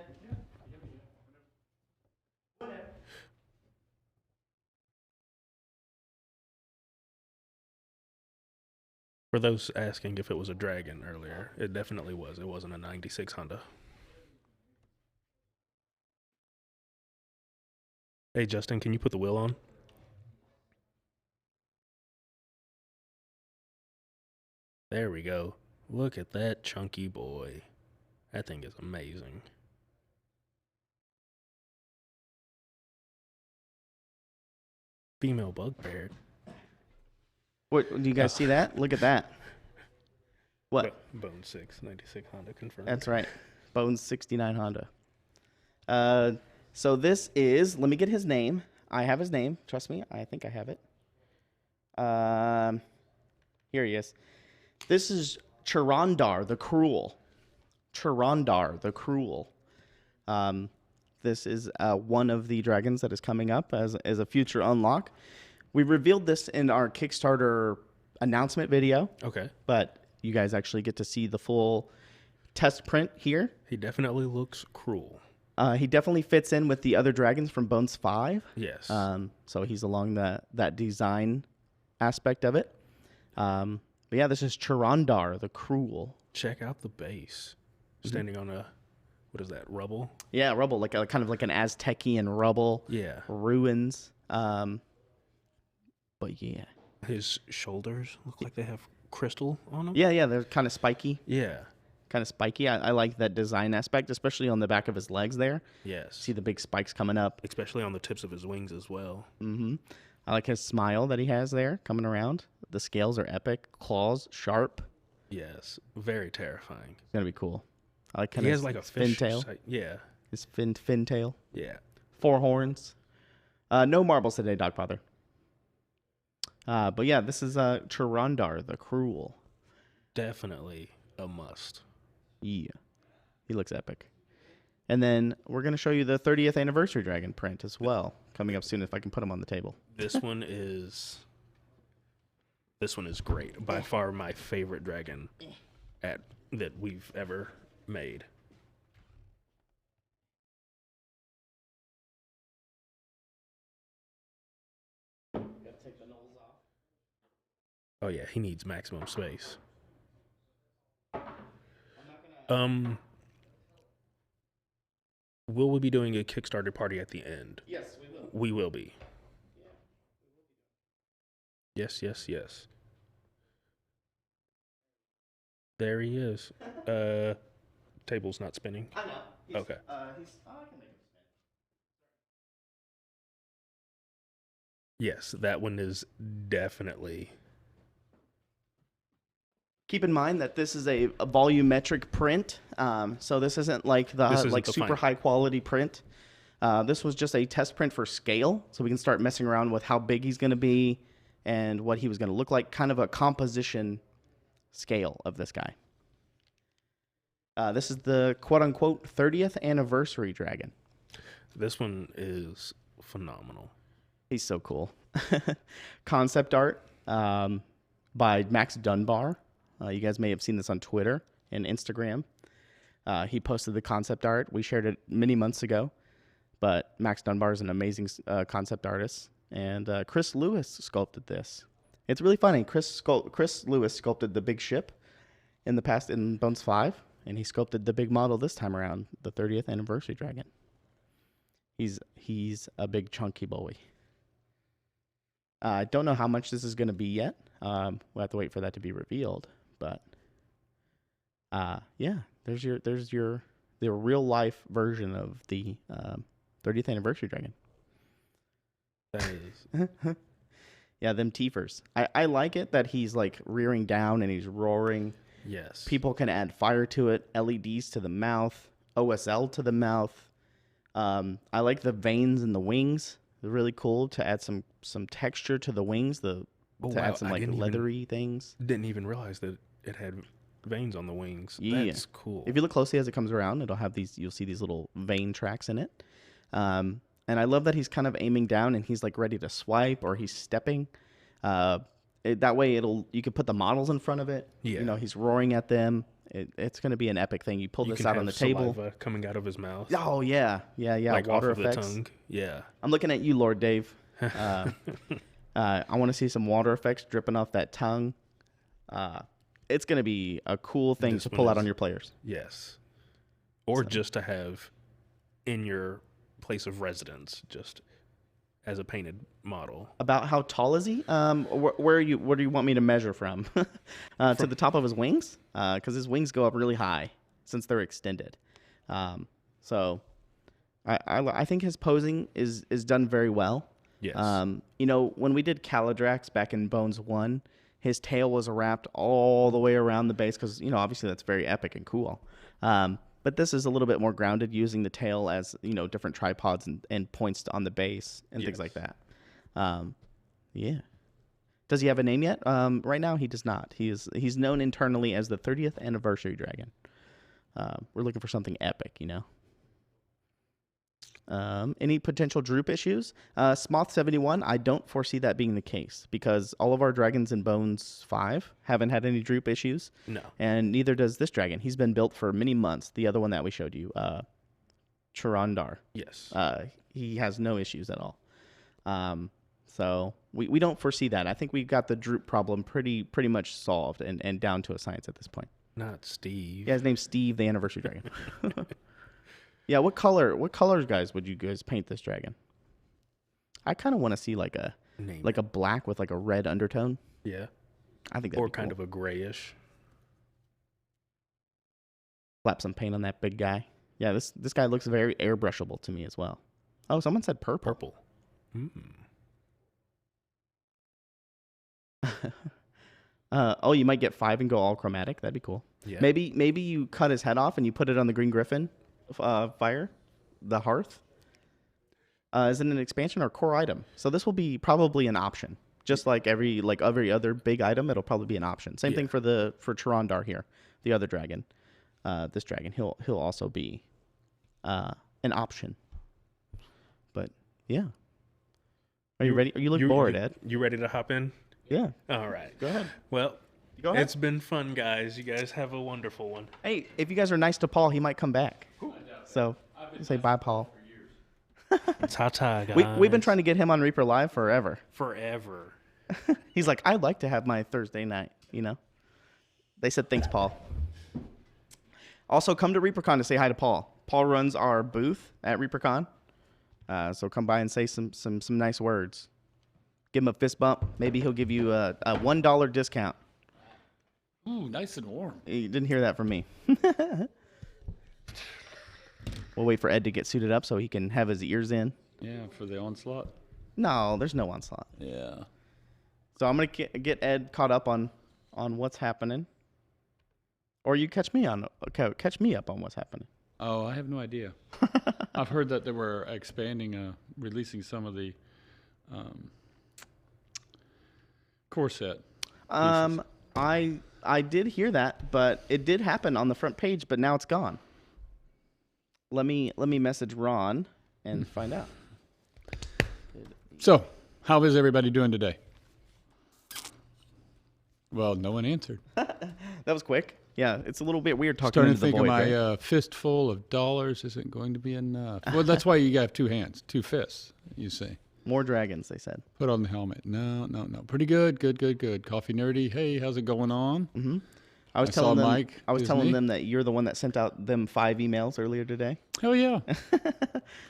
For those asking if it was a Dragon earlier, it definitely was. It wasn't a 96 Honda. Hey, Justin, can you put the wheel on? There we go. Look at that chunky boy. That thing is amazing. Female bugbear. What do you guys see that? Look at that. What? Bone 6, 96 Honda confirmed. That's right. Bones 69 Honda. So this is, let me get his name. I have his name. Trust me. I think I have it. Here he is. This is Chirondar the Cruel. Chirondar the Cruel. This is one of the dragons that is coming up as a future unlock. We revealed this in our Kickstarter announcement video. Okay. But you guys actually get to see the full test print here. He definitely looks cruel. He definitely fits in with the other dragons from Bones 5. Yes. So he's along that design aspect of it. But yeah, this is Chirondar the Cruel. Check out the base. Standing on a, what is that, rubble? Yeah, rubble, like a kind of like an Aztecian rubble. Yeah. Ruins. But yeah. His shoulders look like they have crystal on them. Yeah, they're kind of spiky. Yeah. Kind of spiky. I like that design aspect, especially on the back of his legs there. Yes. See the big spikes coming up. Especially on the tips of his wings as well. Mm-hmm. I like his smile that he has there coming around. The scales are epic. Claws, sharp. Yes. Very terrifying. It's going to be cool. I like He has like a fin fish tail. Yeah. His fin tail. Yeah. 4 horns. No marbles today, Dogfather. But yeah, this is Chirondar the Cruel. Definitely a must. Yeah. He looks epic. And then we're going to show you the 30th anniversary dragon print as well, coming up soon if I can put him on the table. This one is great. By far my favorite dragon that we've ever made. Oh yeah, he needs maximum space. Will we be doing a Kickstarter party at the end? Yes, we will. We will be. Yes. There he is. Table's not spinning. I know. Okay. I can make him spin. Yes, that one is definitely. Keep in mind that this is a volumetric print, so this isn't like the super final. high quality print. This was just a test print for scale, so we can start messing around with how big he's going to be and what he was going to look like, kind of a composition scale of this guy. This is the quote-unquote 30th anniversary dragon. This one is phenomenal. He's so cool. Concept art by Max Dunbar. You guys may have seen this on Twitter and Instagram. He posted the concept art. We shared it many months ago. But Max Dunbar is an amazing concept artist. And Chris Lewis sculpted this. It's really funny. Chris Lewis sculpted the big ship in the past in Bones 5. And he sculpted the big model this time around, the 30th anniversary dragon. He's a big chunky boy. I don't know how much this is going to be yet. We'll have to wait for that to be revealed. But yeah, there's the real life version of the 30th anniversary dragon. That is. Yeah, them teefers. I like it that he's like rearing down and he's roaring. Yes. People can add fire to it, LEDs to the mouth, OSL to the mouth. I like the veins in the wings. They're really cool to add some texture to the wings. Add some like leathery things. Didn't even realize that it had veins on the wings. Yeah. That's cool. If you look closely as it comes around, it'll have these. You'll see these little vein tracks in it. And I love that he's kind of aiming down and he's like ready to swipe or he's stepping. That way you could put the models in front of it. Yeah. You know, he's roaring at them. It's going to be an epic thing. You pull this out on the table. Saliva coming out of his mouth. Oh yeah. Like water off of effects. the tongue. Yeah. I'm looking at you, Lord Dave. I want to see some water effects dripping off that tongue. it's going to be a cool thing This to one pull out is- on your players. Yes. Or just to have in your place of residence, just as a painted model. About how tall is he? Where do you want me to measure from? To the top of his wings? Because his wings go up really high since they're extended. So I think his posing is done very well. Yes. When we did Caladrax back in Bones 1, his tail was wrapped all the way around the base because, obviously that's very epic and cool. But this is a little bit more grounded, using the tail as, different tripods and points on the base and things like that. Yeah. Does he have a name yet? Right now, he does not. He's known internally as the 30th Anniversary Dragon. We're looking for something epic, Any potential droop issues? Smoth 71, I don't foresee that being the case because all of our dragons in Bones 5 haven't had any droop issues. No. And neither does this dragon. He's been built for many months. The other one that we showed you, Chirandar. Yes. He has no issues at all. So we don't foresee that. I think we've got the droop problem pretty much solved and down to a science at this point. Not Steve. Yeah, his name's Steve, the Anniversary Dragon. Yeah, what colors, guys, would you guys paint this dragon? I kind of want to see like a black with like a red undertone. Yeah. I think that'd Or be kind cool. of a grayish. Slap some paint on that big guy. Yeah, this guy looks very airbrushable to me as well. Oh, someone said purple. Purple. You might get 5 and go all chromatic. That'd be cool. Yeah. Maybe you cut his head off and you put it on the Green Griffin fire, the hearth. Is it an expansion or core item? So this will be probably an option. Just like every other big item, it'll probably be an option. Same thing for Chirandar here, the other dragon. This dragon, he'll also be an option. But yeah. Are you ready? You look bored, Ed. You ready to hop in? Yeah. All right. Go ahead. Well, Go ahead. it's been fun, guys. You guys have a wonderful one. Hey, if you guys are nice to Paul, he might come back. So say bye, Paul. Ta-ta, guys. We've been trying to get him on Reaper Live forever. Forever. He's like, I'd like to have my Thursday night, They said, thanks, Paul. Also, come to ReaperCon to say hi to Paul. Paul runs our booth at ReaperCon. So come by and say some nice words. Give him a fist bump. Maybe he'll give you a $1 discount. Ooh, nice and warm. You didn't hear that from me. We'll wait for Ed to get suited up so he can have his ears in. Yeah, for the onslaught. No, there's no onslaught. Yeah. So I'm going to get Ed caught up on what's happening. Or you catch me up on what's happening. Oh, I have no idea. I've heard that they were expanding, releasing some of the core set. I did hear that, but it did happen on the front page, but now it's gone. Let me message Ron and find out. So, how is everybody doing today? Well, no one answered. That was quick. Yeah, it's a little bit weird talking Starting into to the think void, of my right? fistful of dollars isn't going to be enough. Well, that's why you have 2 hands, 2 fists, you see. More dragons, they said. Put on the helmet. No. Pretty good. Coffee Nerdy. Hey, how's it going on? Mm-hmm. I was saw telling Mike. them that you're the one that sent out them 5 emails earlier today. Hell yeah.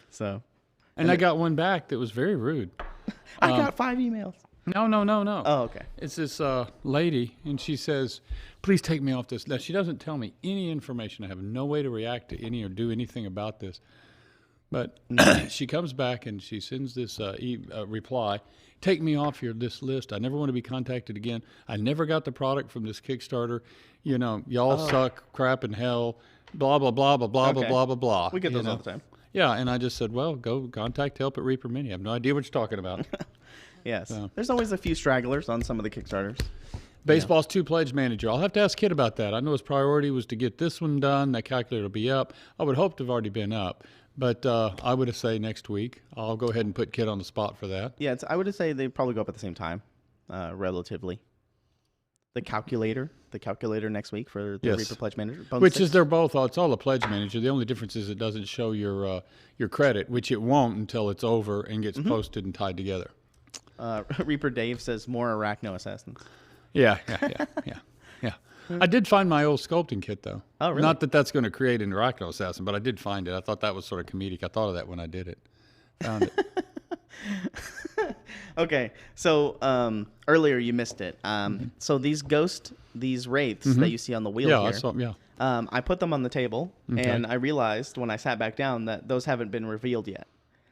So. And I got one back that was very rude. I got 5 emails. No. Oh, okay. It's this lady, and she says, please take me off this. Now, she doesn't tell me any information. I have no way to react to any or do anything about this. But she comes back, and she sends this reply, take me off this list. I never want to be contacted again. I never got the product from this Kickstarter. Y'all suck, crap, and hell, blah, blah, blah, blah, blah, blah, blah, blah, blah. We get those all the time. Yeah, and I just said, well, go contact help at Reaper Mini. I have no idea what you're talking about. Yes. So. There's always a few stragglers on some of the Kickstarters. Baseball's 2 pledge manager. I'll have to ask Kit about that. I know his priority was to get this one done. That calculator will be up. I would hope to have already been up. But I would say next week. I'll go ahead and put Kit on the spot for that. Yeah, I would say they probably go up at the same time, relatively. The calculator next week for the Reaper Pledge Manager. Which is they're both. It's all a pledge manager. The only difference is it doesn't show your credit, which it won't until it's over and gets posted and tied together. Reaper Dave says more Arachno Assassins. Yeah. Yeah. I did find my old sculpting kit, though. Oh, really? Not that that's going to create an Arachno Assassin, but I did find it. I thought that was sort of comedic. I thought of that when I did it. Found it. Okay, so earlier you missed it. So these wraiths that you see on the wheel Yeah, here, I saw. Yeah. I put them on the table, and I realized when I sat back down that those haven't been revealed yet.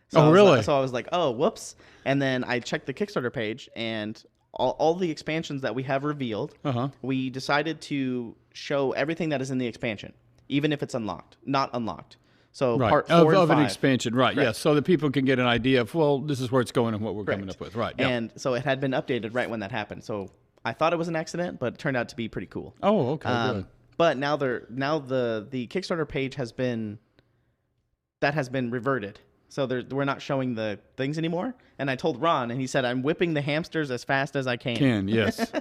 So really? So I was like, oh, whoops. And then I checked the Kickstarter page, and all the expansions that we have revealed, we decided to show everything that is in the expansion, even if it's not unlocked. So Right. part 4 and of 5. an expansion, right? Correct. Yes, so that people can get an idea of, well, this is where it's going and what we're coming up with, right? Yeah. And so it had been updated right when that happened. So I thought it was an accident, but it turned out to be pretty cool. Oh, okay, good. But now the Kickstarter page has been reverted. So we're not showing the things anymore. And I told Ron, and he said, I'm whipping the hamsters as fast as I can. Yes.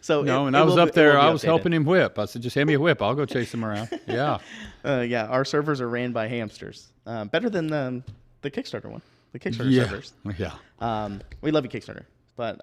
So No, it I was will up be- it will there. be I was updated. helping him whip. I said, just hand me a whip. I'll go chase him around. Yeah. Yeah, our servers are ran by hamsters. Better than the Kickstarter one. The Kickstarter Yeah. servers. Yeah. We love you, Kickstarter. But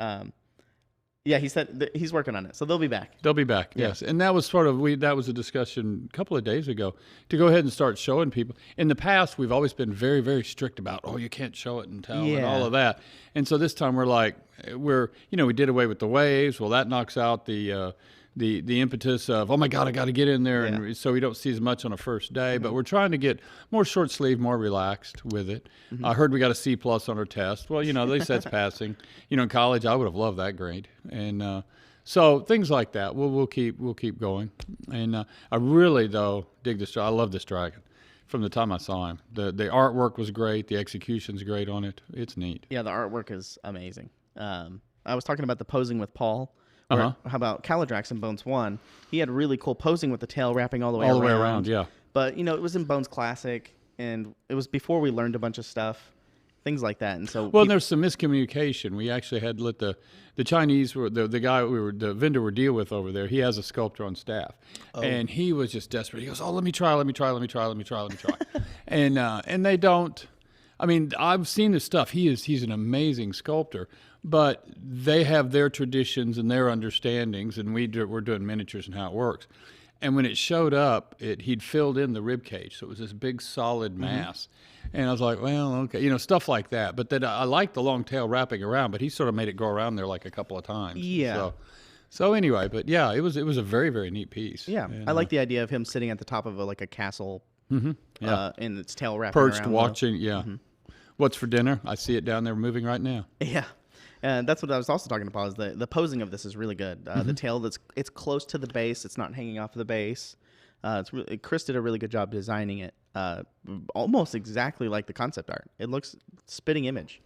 yeah, he said he's working on it, so they'll be back. They'll be back, yes. And that was that was a discussion a couple of days ago to go ahead and start showing people. In the past, we've always been very, very strict about, you can't show it and tell and all of that. And so this time we're like, we did away with the waves. Well, that knocks out the impetus of, oh my God, I got to get in there. Yeah. And so we don't see as much on a first day, but we're trying to get more short sleeve, more relaxed with it. I heard we got a C+ on our test. Well, at least that's passing. In college, I would have loved that grade. And so things like that, we'll keep going. And I really, though, dig this. I love this dragon. From the time I saw him, the artwork was great. The execution's great on it. It's neat. Yeah, the artwork is amazing. I was talking about the posing with Paul. How about Caladrax in Bones 1? He had really cool posing with the tail wrapping all the way around. Yeah. But, it was in Bones Classic, and it was before we learned a bunch of stuff, things like that. And so there's some miscommunication. We actually had let the Chinese, the guy the vendor we're dealing with over there, he has a sculptor on staff. And he was just desperate. He goes, let me try. And they don't. I mean, I've seen this stuff. He's an amazing sculptor, but they have their traditions and their understandings, and we're doing miniatures and how it works. And when it showed up, he'd filled in the rib cage, so it was this big solid mass. And I was like, well, okay, stuff like that. But then I like the long tail wrapping around, but he sort of made it go around there like a couple of times. Yeah. So anyway, but yeah, it was a very, very neat piece. Yeah, And, I like the idea of him sitting at the top of a castle, and its tail wrapping perched around. watching. Yeah. What's for dinner? I see it down there moving right now. Yeah, and that's what I was also talking about. Is the posing of this is really good. The tail it's close to the base. It's not hanging off the base. Chris did a really good job designing it. Almost exactly like the concept art. It looks spitting image.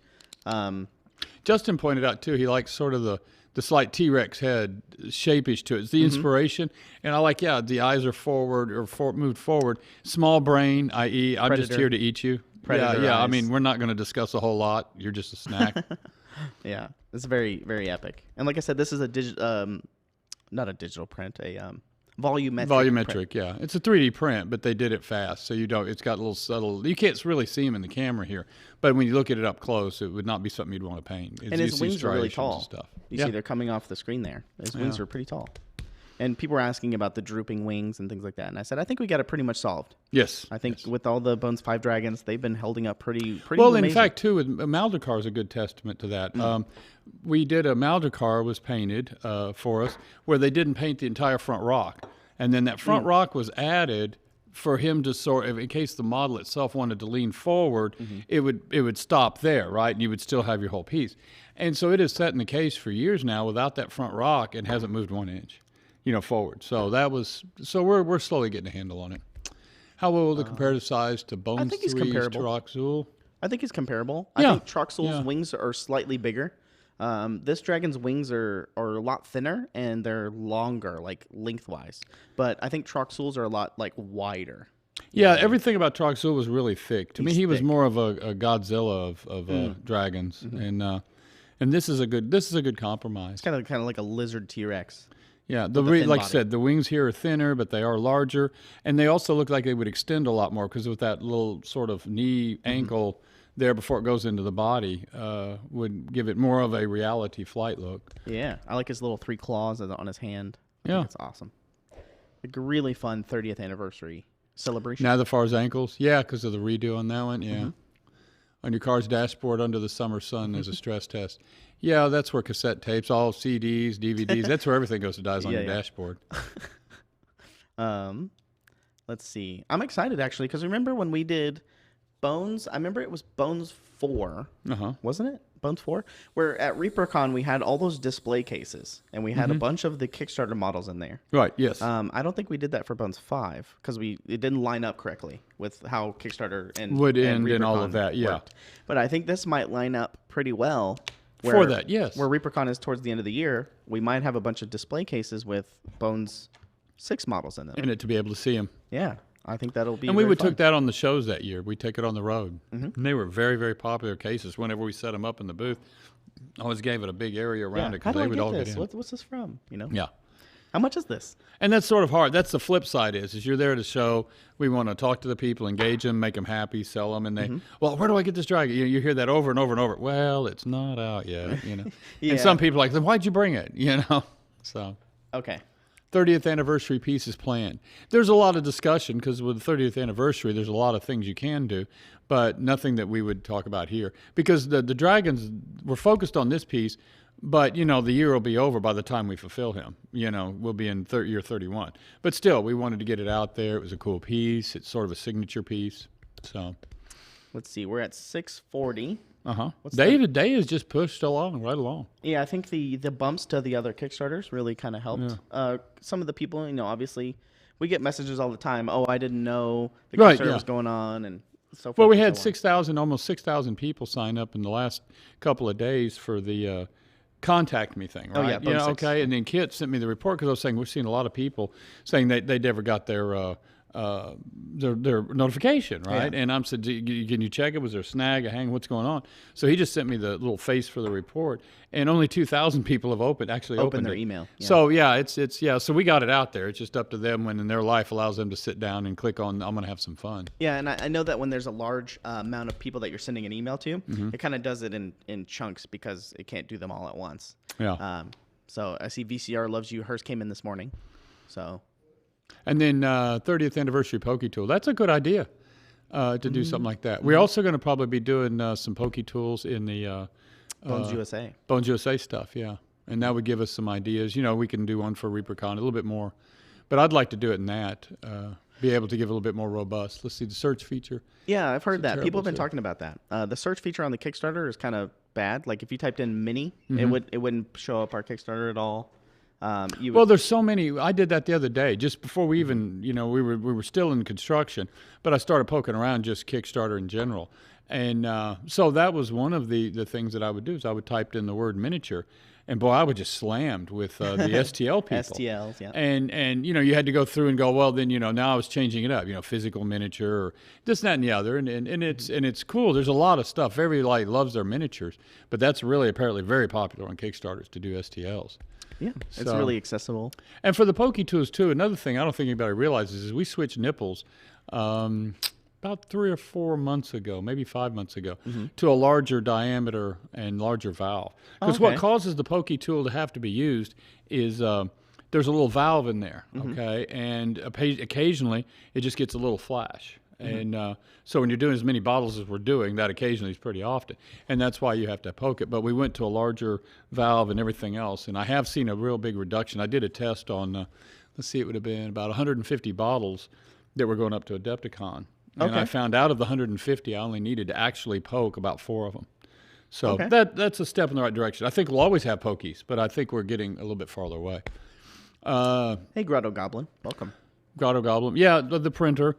Justin pointed out too. He likes sort of the slight T-Rex head shapish to it. It's the inspiration, and I like the eyes are forward or moved forward. Small brain, i.e., I'm just Predator. here to eat you. Predator Yeah. I eyes. mean, we're not going to discuss a whole lot. You're just a snack. Yeah, it's very, very epic. And like I said, this is not a digital print, a volumetric print. Yeah. It's a 3D print, but they did it fast, so it's got a little subtle. You can't really see him in the camera here, but when you look at it up close, it would not be something you'd want to paint. And his wings are really tall. And stuff. You see, they're coming off the screen there. His wings are pretty tall. And people were asking about the drooping wings and things like that. And I said, I think we got it pretty much solved. Yes. I think with all the Bones 5 dragons, they've been holding up pretty well, amazing. in fact, too, with Maldekar is a good testament to that. We did a Maldekar was painted for us where they didn't paint the entire front rock. And then that front rock was added for him to sort of, in case the model itself wanted to lean forward, it would stop there, right? And you would still have your whole piece. And so it is set in the case for years now without that front rock and hasn't moved 1 inch, forward. So we're slowly getting a handle on it. How will the comparative size to Bones 3's Troxul? I think he's comparable. Yeah. I think Troxul's wings are slightly bigger. This dragon's wings are a lot thinner and they're longer, like lengthwise. But I think Troxul's are a lot wider. Yeah, everything about Troxul was really thick. To me, he was thick. more of a Godzilla of dragons, and this is a good compromise. Kind of like a lizard T-Rex. Yeah, thin like I body. said, the wings here are thinner, but they are larger, and they also look like they would extend a lot more because with that little sort of knee ankle there before it goes into the body would give it more of a reality flight look. Yeah, I like his little 3 claws on his hand. I think it's awesome. like a really fun 30th anniversary celebration. Now the Far's ankles, yeah, because of the redo on that one, yeah. On your car's dashboard under the summer sun, there's a stress test. Yeah, that's where cassette tapes, all CDs, DVDs, that's where everything goes to die is on your dashboard. Let's see. I'm excited actually because remember when we did Bones? I remember it was Bones 4, wasn't it? Bones 4, where at ReaperCon we had all those display cases and we had a bunch of the Kickstarter models in there. Right. Yes. I don't think we did that for Bones 5 because it didn't line up correctly with how Kickstarter and would end and all ReaperCon of that. Yeah. worked. But I think this might line up pretty well. For that, yes. Where ReaperCon is towards the end of the year, we might have a bunch of display cases with Bones 6 models in them. In it to be able to see them. Yeah. I think that'll be. And we very would fun. took that on the shows that year. We take it on the road, and they were very, very popular cases. Whenever we set them up in the booth, I always gave it a big area around it How because do they I would get all this? get in. What's this from? You know. Yeah, How much is this? and that's sort of hard. That's the flip side is you're there to show. We want to talk to the people, engage them, make them happy, sell them, and they. Well, where do I get this dragon? You hear that over and over and over. Well, it's not out yet. You know. Yeah. And some people are like, then why'd you bring it? You know. So. Okay. 30th anniversary piece is planned. There's a lot of discussion because with the 30th anniversary, there's a lot of things you can do, but nothing that we would talk about here because the dragons, we're focused on this piece, but you know the year will be over by the time we fulfill him. You know, we'll be in year 31. But still, we wanted to get it out there. It was a cool piece. It's sort of a signature piece. So, Let's see. We're at 640. Day to day is just pushed along, right along. Yeah, I think the bumps to the other Kickstarters really kind of helped. Some of the people, you know, obviously, we get messages all the time. Oh, I didn't know the Kickstarter was going on, and so forth. Well, we and had so on. 6,000, almost 6,000 people sign up in the last couple of days for the contact me thing, right? Oh, yeah, okay. And then Kit sent me the report because I was saying we're seeing a lot of people saying they never got their notification, right? Yeah. And I'm said, can you check it? Was there a snag, a hang? What's going on? So he just sent me the little face for the report, and only 2,000 people have opened their email. Yeah. So yeah, it's So we got it out there. It's just up to them when in their life allows them to sit down and click on. I'm going to have some fun. Yeah, and I know that when there's a large amount of people that you're sending an email to, Mm-hmm. it kind of does it in chunks because it can't do them all at once. Yeah. So I see VCR loves you. Hers came in this morning. So. And then 30th anniversary Poke Tool. That's a good idea to do something like that. We're also going to probably be doing some Poke Tools in the Bones USA. Bones USA stuff, yeah. And that would give us some ideas. You know, we can do one for ReaperCon, a little bit more. But I'd like to do it in that, be able to give it a little bit more robust. Let's see, the search feature. Yeah, I've heard that. People have been terrible, talking about that. The search feature on the Kickstarter is kind of bad. Like if you typed in mini, it wouldn't show up our Kickstarter at all. Well, there's so many. I did that the other day, just before we even, you know, we were still in construction, but I started poking around just Kickstarter in general, and so that was one of the things that I would do is I would type in the word miniature, and boy, I was just slammed with the STL people. STLs, yeah. And you know, you had to go through and go, well, then you know, now I was changing it up, you know, physical miniature or this, that, and the other, and it's cool. There's a lot of stuff. Everybody loves their miniatures, but that's really apparently very popular on Kickstarters to do STLs. Yeah, it's So- really accessible. And for the Poke Tools, too, another thing I don't think anybody realizes is we switched nipples about 3 or 4 months ago, maybe 5 months ago, to a larger diameter and larger valve. Because what Okay. causes the Poke Tool to have to be used is there's a little valve in there, okay? And occasionally it just gets a little flash. And so when you're doing as many bottles as we're doing, that occasionally is pretty often. And that's why you have to poke it. But we went to a larger valve and everything else. And I have seen a real big reduction. I did a test on, let's see, it would have been about 150 bottles that were going up to Adepticon. And I found out of the 150, I only needed to actually poke about 4 of them. So that's a step in the right direction. I think we'll always have pokies, but I think we're getting a little bit farther away. Hey, Grotto Goblin, welcome. Grotto Goblin. Yeah, the printer.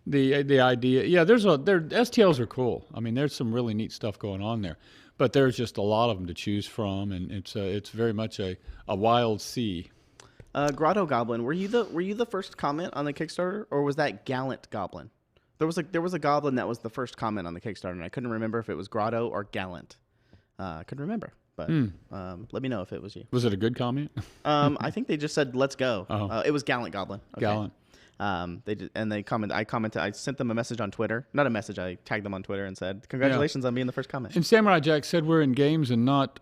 The idea, yeah. STLs are cool. I mean, there's some really neat stuff going on there, but there's just a lot of them to choose from, and it's very much a wild sea. Grotto Goblin, were you the first comment on the Kickstarter, or was that Gallant Goblin? There was a goblin that was the first comment on the Kickstarter, and I couldn't remember if it was Grotto or Gallant. I couldn't remember, but let me know if it was you. Was it a good comment? I think they just said "Let's go." It was Gallant Goblin. Okay. Gallant. They did, and they commented. I commented. I sent them a message on Twitter. Not a message. I tagged them on Twitter and said, "Congratulations on being the first comment." And Samurai Jack said we're in games and not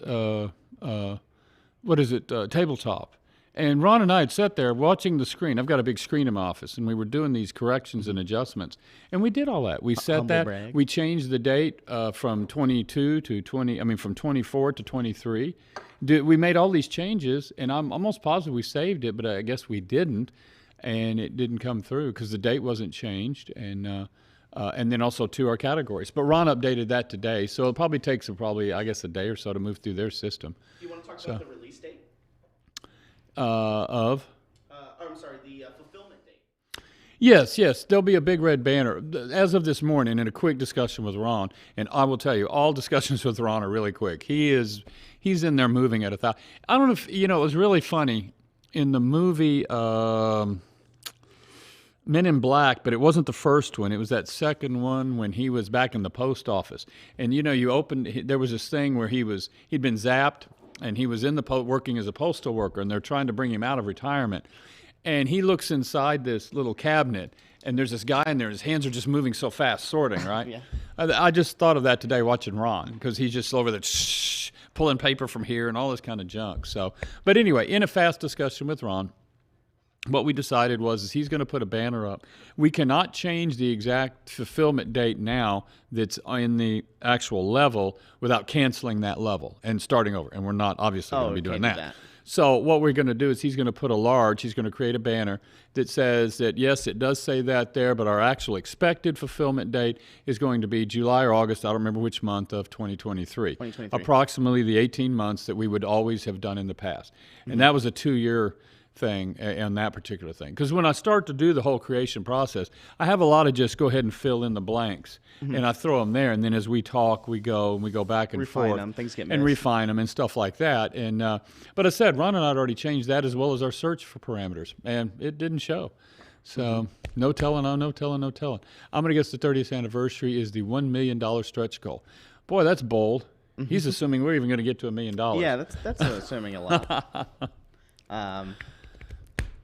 tabletop. And Ron and I had sat there watching the screen. I've got a big screen in my office, and we were doing these corrections and adjustments. And we did all that. We set that. Brag. We changed the date from 22 to 20. I mean, from 24 to 23. We made all these changes, and I'm almost positive we saved it, but I guess we didn't, and it didn't come through because the date wasn't changed, and then also to our categories. But Ron updated that today, so it probably takes I guess a day or so to move through their system. Do you want to talk about the release date? Of? I'm sorry, the fulfillment date. Yes, there'll be a big red banner. As of this morning, in a quick discussion with Ron, and I will tell you, all discussions with Ron are really quick. He's in there moving at 1,000. I don't know if, it was really funny in the movie Men in Black, but it wasn't the first one. It was that second one when he was back in the post office. And, there was this thing where he'd been zapped, and he was in working as a postal worker, and they're trying to bring him out of retirement. And he looks inside this little cabinet, and there's this guy in there. His hands are just moving so fast, sorting, right? Yeah. I just thought of that today watching Ron, because he's just over there pulling paper from here and all this kind of junk. So, but anyway, in a fast discussion with Ron, what we decided is he's going to put a banner up. We cannot change the exact fulfillment date now that's in the actual level without canceling that level and starting over. And we're not obviously going to be doing that. So what we're going to do is he's going to put he's going to create a banner that says that, yes, it does say that there, but our actual expected fulfillment date is going to be July or August, I don't remember which month, of 2023. Approximately the 18 months that we would always have done in the past. Mm-hmm. And that was a 2-year thing on that particular thing. Because when I start to do the whole creation process, I have a lot of just go ahead and fill in the blanks, and I throw them there, and then as we talk, we go back and refine forth. them, things get missed. And refine them and stuff like that. And but I said, Ron and I had already changed that as well as our search for parameters, and it didn't show. So no telling. I'm going to guess the 30th anniversary is the $1 million stretch goal. Boy, that's bold. He's assuming we're even going to get to $1 million. Yeah, that's assuming a lot.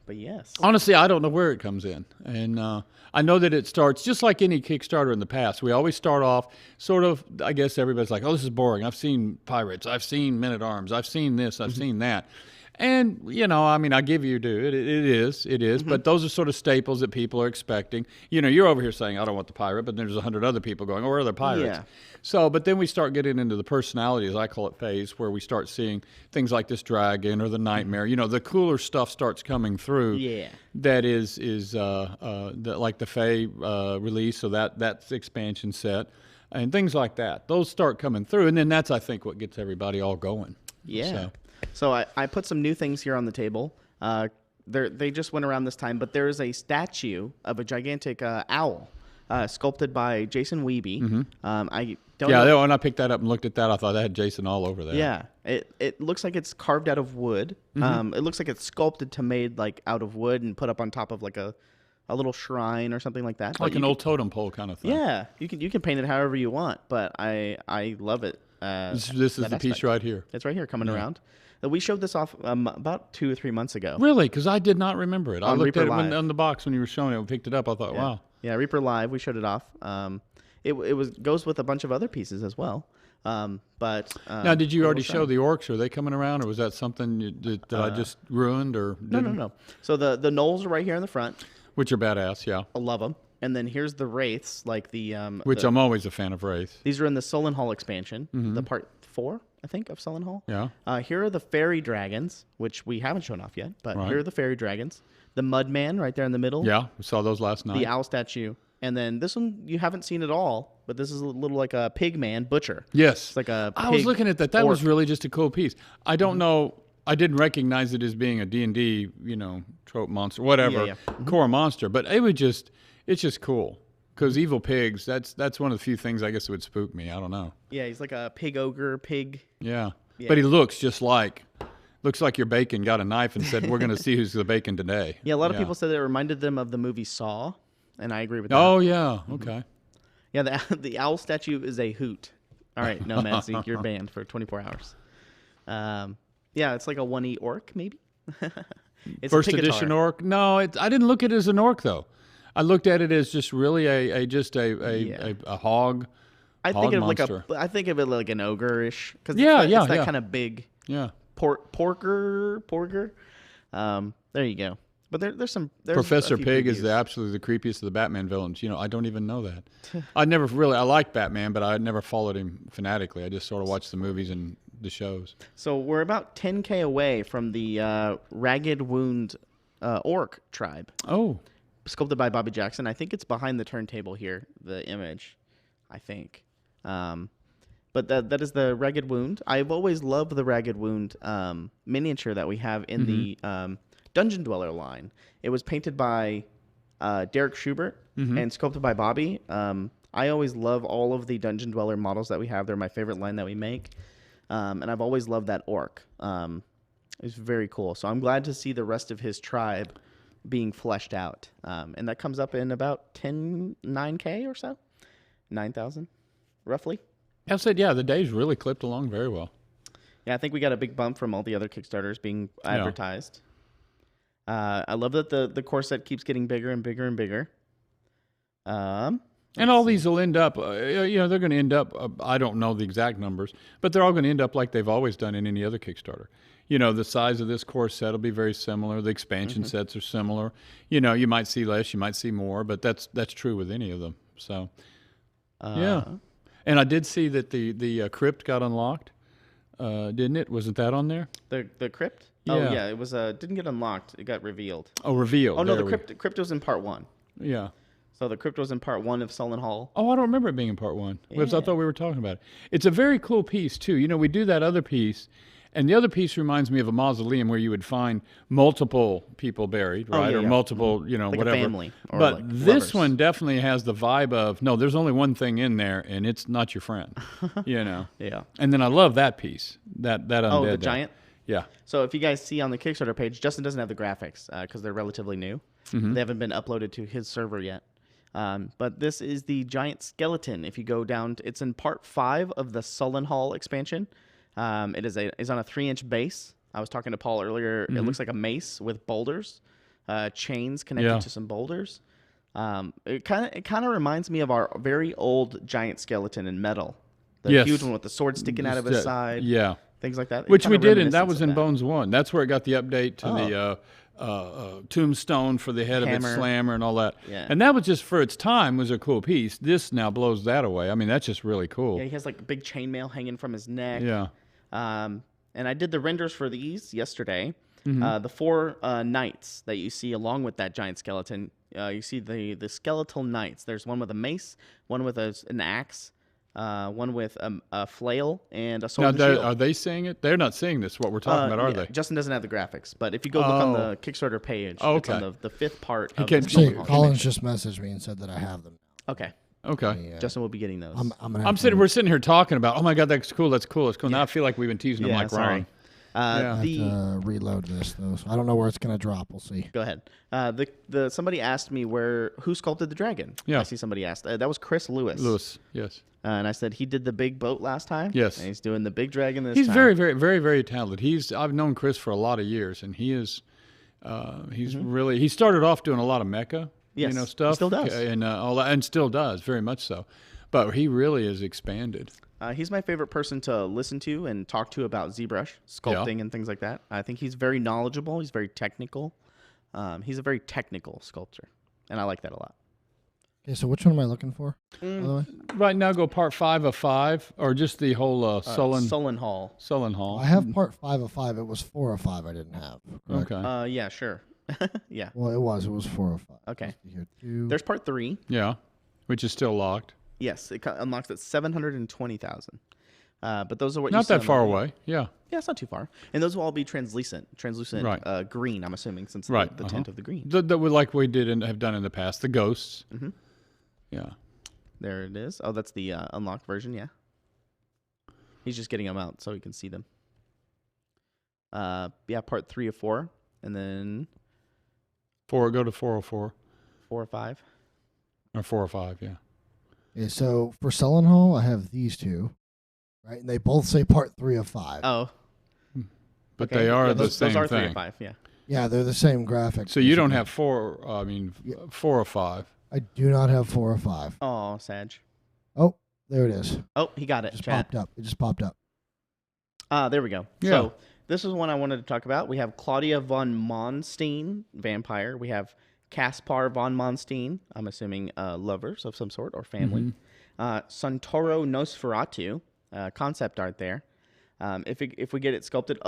But yes. Honestly, I don't know where it comes in. And I know that it starts just like any Kickstarter in the past. We always start off sort of, I guess everybody's like, oh, this is boring. I've seen pirates. I've seen men-at-arms. I've seen this. I've seen that. And, I give you due. It is. But those are sort of staples that people are expecting. You're over here saying, I don't want the pirate, but there's 100 other people going, oh, where are the pirates? Yeah. So, but then we start getting into the personality, as I call it, phase, where we start seeing things like this dragon or the nightmare. The cooler stuff starts coming through. Yeah. That is like the Fae release, so that's the expansion set, and things like that. Those start coming through, and then that's, I think, what gets everybody all going. Yeah. So I put some new things here on the table. They just went around this time, but there is a statue of a gigantic owl sculpted by Jason Wiebe. I don't know. When I picked that up and looked at that, I thought that had Jason all over there. Yeah. It looks like it's carved out of wood. It looks like it's sculpted to made like out of wood and put up on top of like a little shrine or something like that. Like an old totem pole kind of thing. Yeah. You can paint it however you want, but I love it. This is the piece right here. It's right here coming around. We showed this off about 2 or 3 months ago. Really? Because I did not remember it. I looked at it on the box when you were showing it. We picked it up. I thought, wow. Yeah, ReaperLive. We showed it off. It goes with a bunch of other pieces as well. But now, did you already show the orcs? Are they coming around, or was that something that I just ruined? Or no. So the gnolls are right here in the front, which are badass. Yeah, I love them. And then here's the wraiths, like which I'm always a fan of wraiths. These are in the Sullenhall expansion, the part 4, I think, of Sullenhall. Yeah. Here are the fairy dragons, which we haven't shown off yet, but here are the fairy dragons. The Mudman right there in the middle. Yeah, we saw those last night. The owl statue. And then this one you haven't seen at all, but this is a little like a pig man butcher. Yes. It's like a pig I was looking at that. That was really just a cool piece. I don't know. I didn't recognize it as being a D&D, trope monster, whatever, core monster. But it's just cool. Because evil pigs, that's one of the few things I guess that would spook me. I don't know. Yeah, he's like a pig ogre, pig. Yeah. But he looks like your bacon got a knife and said, we're going to see who's the bacon today. Yeah, a lot of people said it reminded them of the movie Saw, and I agree with that. Oh, yeah. Okay. Yeah, the owl statue is a hoot. All right, no, Madsy, you're banned for 24 hours. Yeah, it's like a 1E orc, maybe. It's First edition orc? No, I didn't look at it as an orc, though. I looked at it as just really a hog. I think of it like an ogre-ish. It's that kind of big. Yeah. Porker. There you go. But there's Professor a few Pig is previews. absolutely the creepiest of the Batman villains. I don't even know that. I like Batman, but I never followed him fanatically. I just sort of watched the movies and the shows. So we're about 10K away from the Ragged Wound Orc tribe. Oh. Sculpted by Bobby Jackson. I think it's behind the turntable here, the image, I think. But that is the Ragged Wound. I've always loved the Ragged Wound miniature that we have in the Dungeon Dweller line. It was painted by Derek Schubert and sculpted by Bobby. I always love all of the Dungeon Dweller models that we have. They're my favorite line that we make. And I've always loved that orc. It's very cool. So I'm glad to see the rest of his tribe being fleshed out. And that comes up in about 9K or so. 9,000, roughly. I said, the days really clipped along very well. Yeah, I think we got a big bump from all the other Kickstarters being advertised. I love that the core set keeps getting bigger and bigger and bigger. And all these will end up, they're going to end up, I don't know the exact numbers, but they're all going to end up like they've always done in any other Kickstarter. The size of this core set will be very similar. The expansion sets are similar. You might see less, you might see more, but that's true with any of them. So, yeah. And I did see that the crypt got unlocked, didn't it? Wasn't that on there? The crypt? Yeah. Oh, yeah. It was didn't get unlocked. It got revealed. Oh, revealed. Oh, no, the crypt was in part 1. Yeah. So the crypt was in part 1 of Sullen Hall. Oh, I don't remember it being in part 1. Yeah. I thought we were talking about it. It's a very cool piece, too. We do that other piece, and the other piece reminds me of a mausoleum where you would find multiple people buried, right? Yeah, or yeah. multiple, Like whatever. a family. Or but like this lovers. one definitely has the vibe of, no, there's only one thing in there, and it's not your friend, Yeah. And then I love that piece, that undead. Oh, the there. giant? Yeah. So if you guys see on the Kickstarter page, Justin doesn't have the graphics because they're relatively new. They haven't been uploaded to his server yet. But this is the giant skeleton. If you go down, it's in part 5 of the Sullen Hall expansion. It's on a 3-inch base. I was talking to Paul earlier. It looks like a mace with boulders, chains connected to some boulders. It kind of reminds me of our very old giant skeleton in metal, the huge one with the sword sticking out of his side. Yeah. Things like that. Which we did, and that Reminiscence was of in Bones 1. That's where it got the update to the tombstone for the head of its Hammer. slammer and all that. Yeah. And that was just for its time was a cool piece. This now blows that away. I mean, that's just really cool. Yeah, he has like a big chainmail hanging from his neck. Yeah. And I did the renders for these yesterday. The 4 knights that you see along with that giant skeleton. You see the skeletal knights. There's one with a mace, one with an axe, one with a flail, and a sword Now, and shield. are they seeing it? They're not seeing this, what we're talking about, are Yeah, they? Justin doesn't have the graphics, but if you go look on the Kickstarter page, Oh, it's on okay. the 5th part of can- the Actually, Sullen Hall. Collins just messaged me and said that I have them. Okay. Okay. Yeah. Justin will be getting those. I'm gonna have We're sitting here talking about, oh my God, that's cool, that's cool, that's cool. Now I feel like we've been teasing them like sorry. wrong. I have to reload this though. So I don't know where it's gonna drop. We'll see. Go ahead. Somebody asked me who sculpted the dragon. Yeah. I see somebody asked. That was Chris Lewis. Lewis, yes. And I said he did the big boat last time. Yes. And he's doing the big dragon this He's time. very, very, very, very talented. I've known Chris for a lot of years, and he is, really. He started off doing a lot of mecha, Yes, stuff. he still does. and all that, and still does very much so. But he really is expanded. He's my favorite person to listen to and talk to about ZBrush sculpting and things like that. I think he's very knowledgeable. He's very technical. He's a very technical sculptor, and I like that a lot. Okay, so which one am I looking for? By the way, Right now, go part 5 of 5, or just the whole Sullen Hall. Sullen Hall. I have part 5 of 5. It was 4 of 5. I didn't have. Correct? Okay. Yeah, sure. Yeah. Well, it was 4 of 5. Okay. Let's see here. 2. There's part 3. Yeah, which is still locked. Yes, it unlocks at 720,000. But those are what you Not see that on far the- away. Yeah. Yeah, it's not too far. And those will all be translucent Right. green, I'm assuming, since Right. the tint of the green. Like we did and have done in the past. The ghosts. Mhm. Yeah. There it is. Oh, that's the unlocked version, yeah. He's just getting them out so he can see them. Yeah, part 3 of 4. And then Go to 404 4 or 5. or 4 or 5. Yeah. Okay, so for Sullen Hall, I have these 2, right? And they both say part 3 of 5. Oh. But okay. they are Yeah, the same those are thing. 3 or 5, yeah. Yeah, they're the same graphics. So you don't basically. have 4 or 5. I do not have 4 or 5. Oh, Sag. Oh, there it is. Oh, he got it, Just chat. popped up. It just popped up. There we go. Yeah. So this is one I wanted to talk about. We have Claudia von Monstein, vampire. We have Caspar von Monstein, I'm assuming lovers of some sort or family. Santoro Nosferatu, concept art there. If we get it sculpted,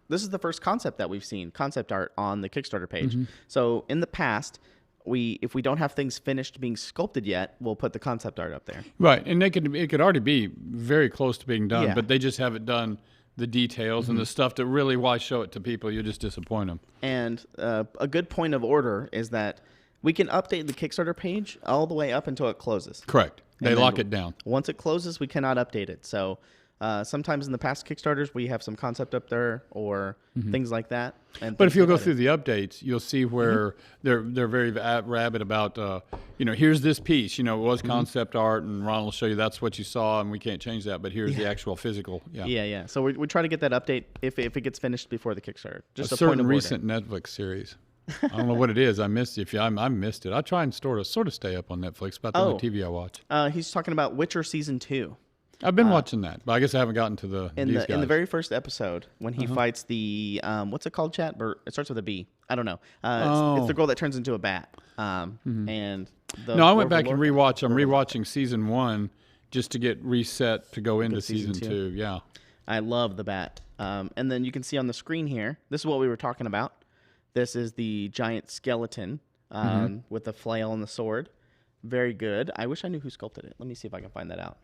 this is the first concept that we've seen, concept art on the Kickstarter page. So in the past, if we don't have things finished being sculpted yet, we'll put the concept art up there. Right, and it could already be very close to being done, Yeah. but they just haven't done the details and the stuff that really, why show it to people? You just disappoint them. And a good point of order is that we can update the Kickstarter page all the way up until it closes. Correct. They And then lock it down. Once it closes, we cannot update it. So sometimes in the past Kickstarters, we have some concept up there or things like that. But if you'll go through the updates, you'll see where they're very rabid about, here's this piece. It was concept art, and Ron will show you that's what you saw, and we can't change that, but here's the actual physical. Yeah. So we try to get that update if it gets finished before the Kickstarter. Just a a point certain of recent Netflix series. I don't know what it is. I missed it. I missed it. I try and sort of stay up on Netflix about the only TV I watch. He's talking about Witcher Season 2. I've been watching that, but I guess I haven't gotten to in the very first episode when he fights the what's it called, chat? It starts with a B. I don't know. It's the girl that turns into a bat. And I went back and rewatched. I'm rewatching season 1 just to get reset to go into season 2. Yeah, I love the bat. And then you can see on the screen here. This is what we were talking about. This is the giant skeleton with the flail and the sword. Very good. I wish I knew who sculpted it. Let me see if I can find that out.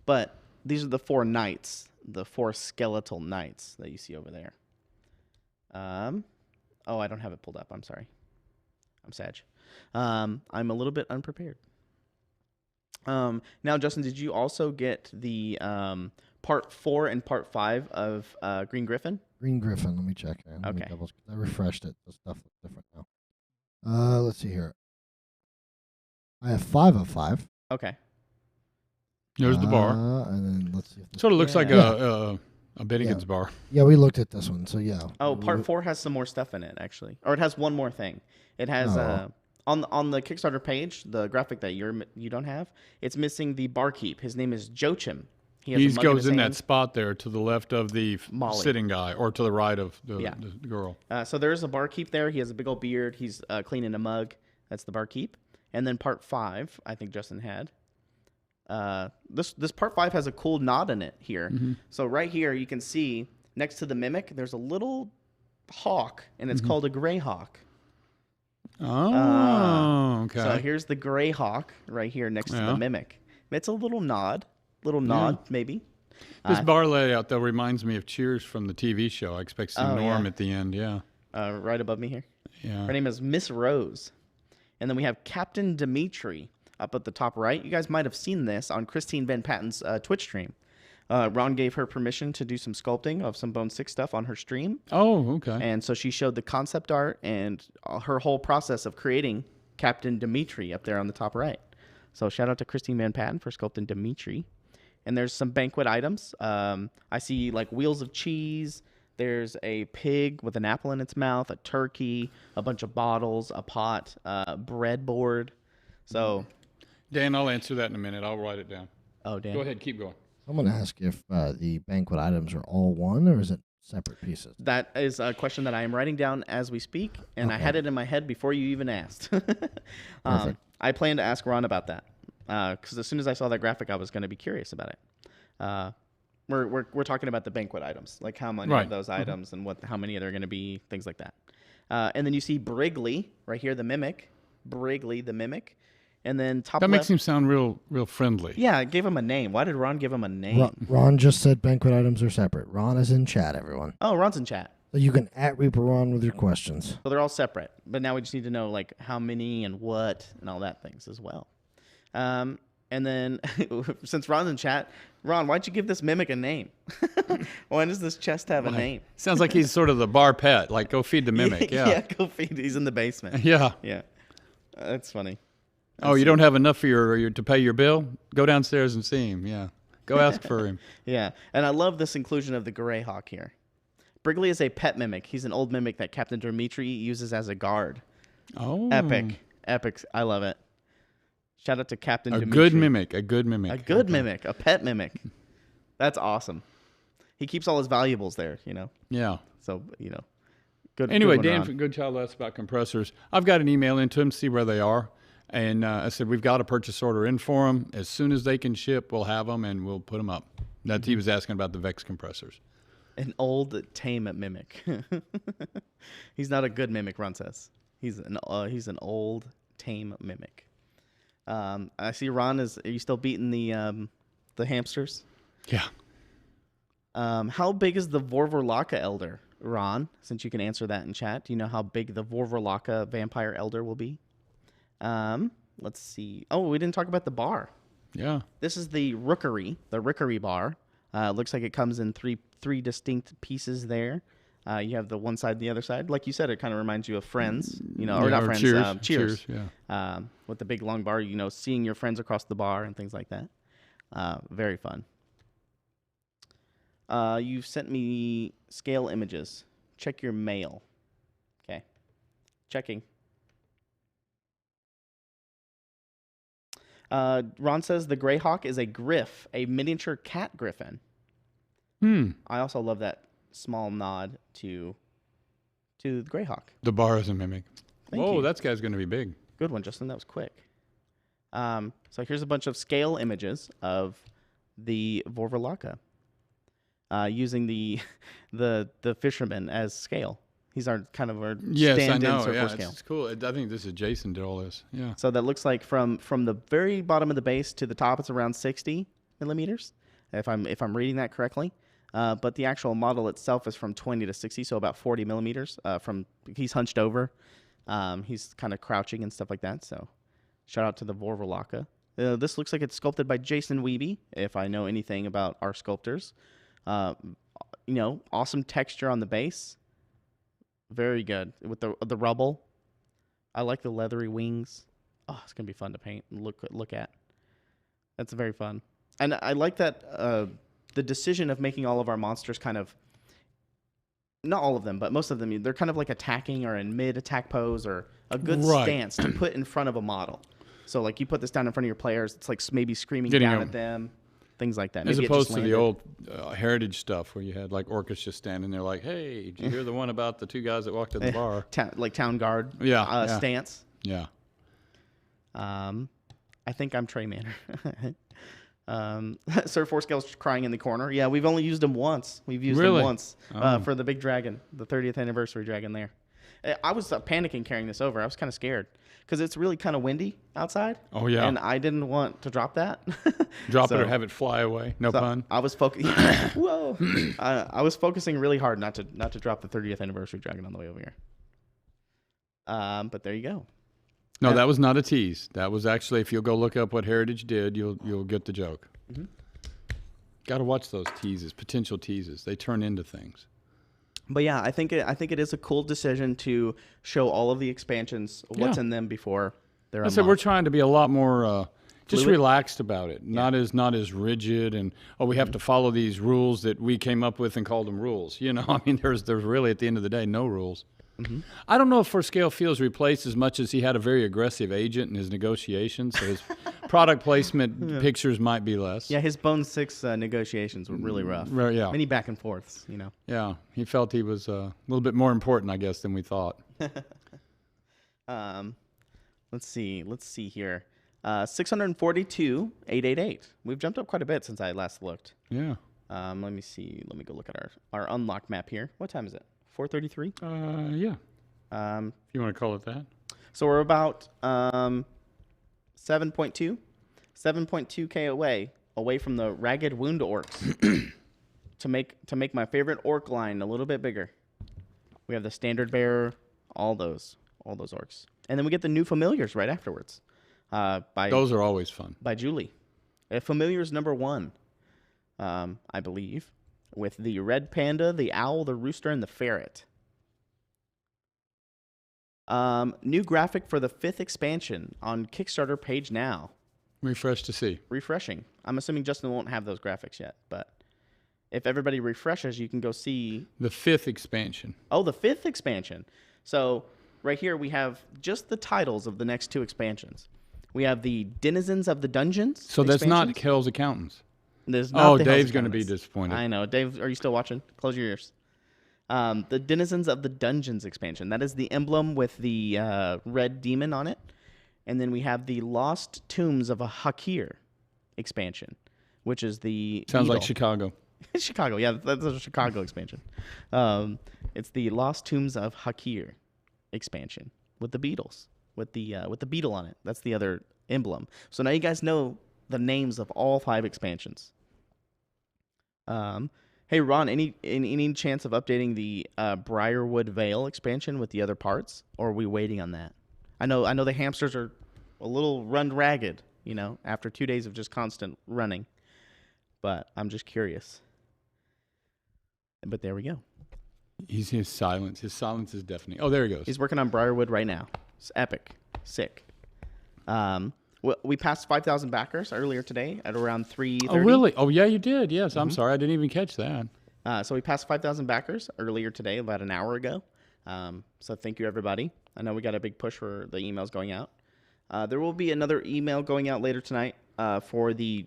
But these are the 4 knights, the 4 skeletal knights that you see over there. I don't have it pulled up. I'm sorry. I'm sad. I'm a little bit unprepared. Now, Justin, did you also get the part 4 and part 5 of Green Griffin? Green Griffin. Let me check here. Let me I refreshed it. The stuff looks different now. Let's see here. I have 5 of 5. Okay. There's the bar. And then let's see. Sort of looks like a Bennigan's bar. Yeah, we looked at this one. So yeah. Oh, part 4 has some more stuff in it actually, or it has one more thing. It has on the Kickstarter page, the graphic that you don't have. It's missing the barkeep. His name is Joachim. He goes in that spot there to the left of the sitting guy, or to the right of the girl. So there's a barkeep there. He has a big old beard. He's cleaning a mug. That's the barkeep. And then part 5, I think Justin had. This part 5 has a cool knot in it here. So right here you can see next to the mimic there's a little hawk, and it's called a gray hawk. Oh, okay. So here's the gray hawk right here next to the mimic. It's a little nod maybe. This bar layout though reminds me of Cheers from the TV show. I expect to see Norm at the end. Yeah. Right above me here. Yeah. Her name is Miss Rose, and then we have Captain Dimitri up at the top right. You guys might have seen this on Christine Van Patten's Twitch stream. Ron gave her permission to do some sculpting of some Bone 6 stuff on her stream. Oh, okay. And so she showed the concept art and her whole process of creating Captain Dimitri up there on the top right. So shout out to Christine Van Patten for sculpting Dimitri. And there's some banquet items. I see like wheels of cheese. There's a pig with an apple in its mouth, a turkey, a bunch of bottles, a pot, breadboard. So... Dan, I'll answer that in a minute. I'll write it down. Oh, Dan. Go ahead. Keep going. I'm going to ask if the banquet items are all one, or is it separate pieces? That is a question that I am writing down as we speak, and I had it in my head before you even asked. I plan to ask Ron about that because as soon as I saw that graphic, I was going to be curious about it. We're talking about the banquet items, like how many of those items and how many are going to be, things like that. And then you see Brigley right here, the mimic. Brigley, the mimic. And then top that left, makes him sound real friendly. Yeah, I gave him a name. Why did Ron give him a name? Ron just said banquet items are separate. Ron is in chat, everyone. Oh, Ron's in chat. So you can @Reaper Ron with your questions. So they're all separate. But now we just need to know like how many and what and all that things as well. And then since Ron's in chat, Ron, why'd you give this mimic a name? Why does this chest have a name? Sounds like he's sort of the bar pet. Like, go feed the mimic. Yeah, go feed. He's in the basement. Yeah. That's funny. You don't have enough for your to pay your bill? Go downstairs and see him. Yeah. Go ask for him. Yeah. And I love this inclusion of the gray hawk here. Brigley is a pet mimic. He's an old mimic that Captain Dimitri uses as a guard. Oh. Epic. I love it. Shout out to Captain Dimitri. A good mimic. A good mimic. A pet mimic. That's awesome. he keeps all his valuables there, you know. Yeah. So, you know, good. Anyway, good one, Dan Ron. from Goodchild asked about compressors. I've got an email into them, see where they are. And I said, we've got a purchase order in for them. As soon as they can ship, we'll have them and we'll put them up. That He was asking about the Vex compressors. An old tame mimic. He's not a good mimic, Ron says. He's an old tame mimic. I see Ron are you still beating the hamsters? Yeah. How big is the Vorvorlaka Elder, Ron? Since you can answer that in chat, do you know how big the Vorvorlaka Vampire Elder will be? Let's see. Oh, we didn't talk about the bar. Yeah. This is the Rookery bar. Looks like it comes in three distinct pieces there. You have the one side and the other side. Like you said, it kind of reminds you of Friends, you know, or not Friends. Cheers. Cheers. Yeah. With the big long bar, you know, seeing your friends across the bar and things like that. Very fun. You've sent me scale images. Check your mail. Okay. Checking. Ron says the Greyhawk is a griff, a miniature cat griffin. I also love that small nod to the Greyhawk. The bar is a mimic. Thank Whoa, you. that guy's going to be big. Good one, Justin. That was quick. So here's a bunch of scale images of the Vorvorlaka, using the fisherman as scale. He's our kind of our stand-in surfer scale. It's cool. I think this is Jason did all this. Yeah. So that looks like from the very bottom of the base to the top, it's around 60 millimeters, if I'm reading that correctly. But the actual model itself is from 20 to 60, so about 40 millimeters. He's hunched over, he's kind of crouching and stuff like that. So, shout out to the Vorvorlaka. This looks like it's sculpted by Jason Wiebe, if I know anything about our sculptors. You know, awesome texture on the base. Very good with the rubble. I like the leathery wings. Oh, it's gonna be fun to paint and look at. That's very fun, and I like that the decision of making all of our monsters kind of, not all of them, but most of them, they're kind of like attacking or in mid-attack pose or a good stance to put in front of a model. So like you put this down in front of your players, it's like maybe screaming down at them. Things like that. As Maybe opposed to the old heritage stuff where you had like orcas just standing there like, hey, did you hear the one about the two guys that walked to the bar? Like town guard stance. Yeah. I think I'm Trey Manor. Sir Fourscale's crying in the corner. Yeah, we've only used him once. We've used him once for the big dragon, the 30th anniversary dragon there. I was panicking carrying this over. I was kind of scared because it's really kind of windy outside. Oh, yeah. And I didn't want to drop that. Drop it or have it fly away. No pun. I was focusing. Whoa. I was focusing really hard not to drop the 30th anniversary dragon on the way over here. But there you go. No, that was not a tease. That was actually, if you'll go look up what Heritage did, you'll get the joke. Mm-hmm. Got to watch those teases, potential teases. They turn into things. But yeah, I think it is a cool decision to show all of the expansions, what's in them before they're unlocked. I said we're trying to be a lot more just relaxed about it, not as rigid and we have to follow these rules that we came up with and called them rules. You know, I mean, there's really at the end of the day no rules. Mm-hmm. I don't know if Fourscale feels replaced as much as he had a very aggressive agent in his negotiations, so his product placement pictures might be less. Yeah, his Bone 6 negotiations were really rough. Yeah. Many back and forths, you know. Yeah, he felt he was a little bit more important, I guess, than we thought. Let's see here. 642,888. We've jumped up quite a bit since I last looked. Yeah. Let me see. Let me go look at our unlock map here. What time is it? 4:33? Yeah. If you want to call it that. So we're about 7.2K away from the Ragged Wound orcs to make my favorite orc line a little bit bigger. We have the Standard Bearer, all those orcs. And then we get the new familiars right afterwards. Those are always fun. By Julie. Familiars number 1, I believe, with the red panda, the owl, the rooster, and the ferret. New graphic for the 5th expansion on Kickstarter page now. Refresh to see. Refreshing. I'm assuming Justin won't have those graphics yet, but if everybody refreshes, you can go see the 5th expansion. Oh, the 5th expansion. So right here we have just the titles of the next 2 expansions. We have the Denizens of the Dungeons. So that's not Kel's Accountants. There's not the Hells Dave's going to be Angels. disappointed. I know. Dave, are you still watching? Close your ears. The Denizens of the Dungeons expansion. That is the emblem with the red demon on it. And then we have the Lost Tombs of a Hakir expansion, which is the Sounds like beetle. Chicago. Chicago, yeah, that's a Chicago expansion. It's the Lost Tombs of Hakir expansion with the Beatles, with the beetle on it. That's the other emblem. So now you guys know the names of all 5 expansions. Hey Ron, any chance of updating the Briarwood Vale expansion with the other parts, or are we waiting on that? I know the hamsters are a little run ragged, after 2 days of just constant running, but I'm just curious. But there we go. His silence. His silence is deafening. Oh, there he goes. He's working on Briarwood right now. It's epic. Sick. We passed 5,000 backers earlier today at around 3:30. Oh, really? Oh, yeah, you did. Yes, I'm sorry. I didn't even catch that. So we passed 5,000 backers earlier today, about an hour ago. So thank you, everybody. I know we got a big push for the emails going out. There will be another email going out later tonight for the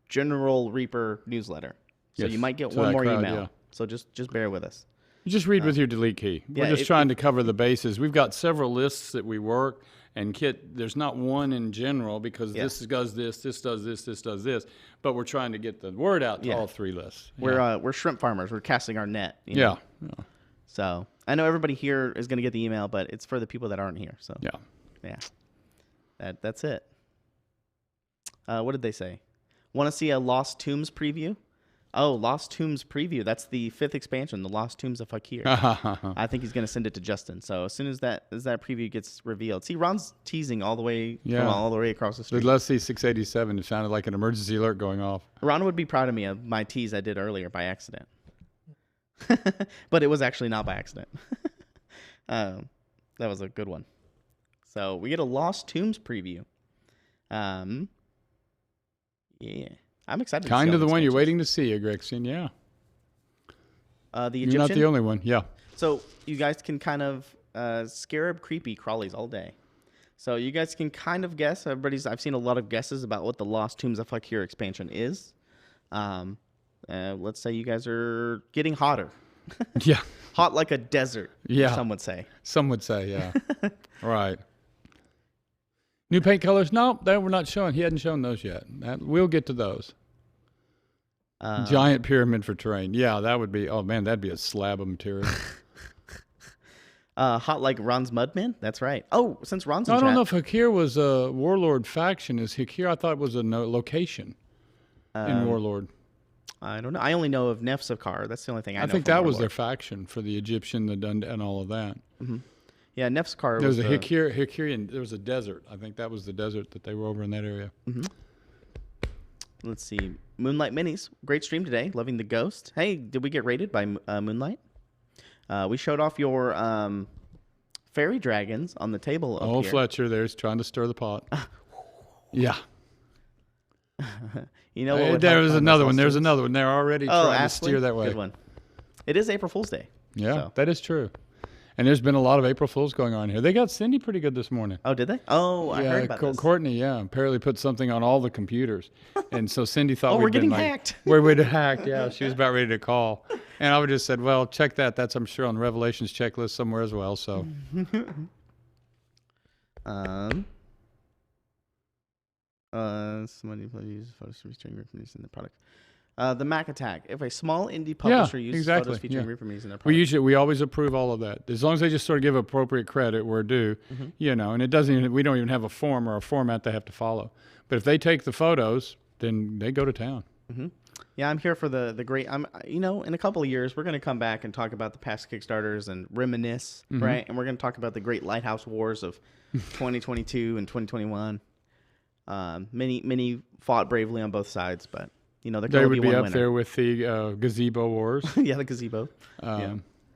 general Reaper newsletter. So Yes, you might get to one that more crowd, email. yeah. So just bear with us. You just read with your delete key. yeah, We're just trying to cover the bases. We've got several lists that we work, and Kit, there's not one in general because this does this does this does this, but we're trying to get the word out to all 3 lists. We're shrimp farmers. We're casting our net. Yeah. So I know everybody here is going to get the email, but it's for the people that aren't here. So Yeah. That's it. What did they say? Want to see a Lost Tombs preview? Oh, Lost Tombs preview. That's the 5th expansion, the Lost Tombs of Hakir. I think he's going to send it to Justin. So as soon as that preview gets revealed, see, Ron's teasing all the way from all the way across the street. The Let's See 687. It sounded like an emergency alert going off. Ron would be proud of me of my tease I did earlier by accident. But it was actually not by accident. That was a good one. So we get a Lost Tombs preview. Yeah. I'm excited. Kind of the one you're waiting to see, Gregson. Yeah. The Egyptian. You're not the only one. Yeah. So you guys can kind of scarab creepy crawlies all day. So you guys can kind of guess. I've seen a lot of guesses about what the Lost Tombs of Hakir expansion is. Let's say you guys are getting hotter. Yeah. Hot like a desert. Yeah. Some would say. Some would say, yeah. Right. New paint colors? No, that we're not showing. He hadn't shown those yet. We'll get to those. Giant pyramid for terrain. Yeah, that would be. Oh man, that'd be a slab of material. Hot like Ron's Mudman. That's right. Oh, since Ron's in I don't chat, know if Hakir was a warlord faction. Is Hakir? I thought it was a location in Warlord. I don't know. I only know of Nefsakar. That's the only thing I know. I think from that was Warlord. their faction for the Egyptian, and all of that. Mm-hmm. Yeah, Nefsakar. There was a Hakirian. There was a desert. I think that was the desert that they were over in that area. Mm-hmm. Let's see. Moonlight Minis. Great stream today. Loving the ghost. Hey, did we get rated by Moonlight? We showed off your fairy dragons on the table up Old here. Fletcher there's trying to stir the pot. Yeah. You know what? There was another one. There's another one. They're already trying to steer that way. Good one. It is April Fool's Day. Yeah, so. That is true. And there's been a lot of April Fools going on here. They got Cindy pretty good this morning. Oh, did they? Oh, I heard about this. Courtney, apparently put something on all the computers. And so Cindy thought we're getting hacked. We'd hacked, yeah. She was about ready to call. And I would just said, well, check that. That's, I'm sure, on the Revelations checklist somewhere as well. So. Somebody please use photos featuring Reaper Minis in the product. The Mac Attack. If a small indie publisher uses photos featuring Reaper Minis in their product. We always approve all of that. As long as they just sort of give appropriate credit where due, and it doesn't even, we don't even have a form or a format they have to follow. But if they take the photos, then they go to town. Mm-hmm. Yeah, I'm here for the great. In a couple of years, we're going to come back and talk about the past Kickstarters and reminisce, right? And we're going to talk about the great Lighthouse Wars of 2022 and 2021. Many fought bravely on both sides, but there can they only would be be one up winner. there with the gazebo wars. Yeah, the gazebo.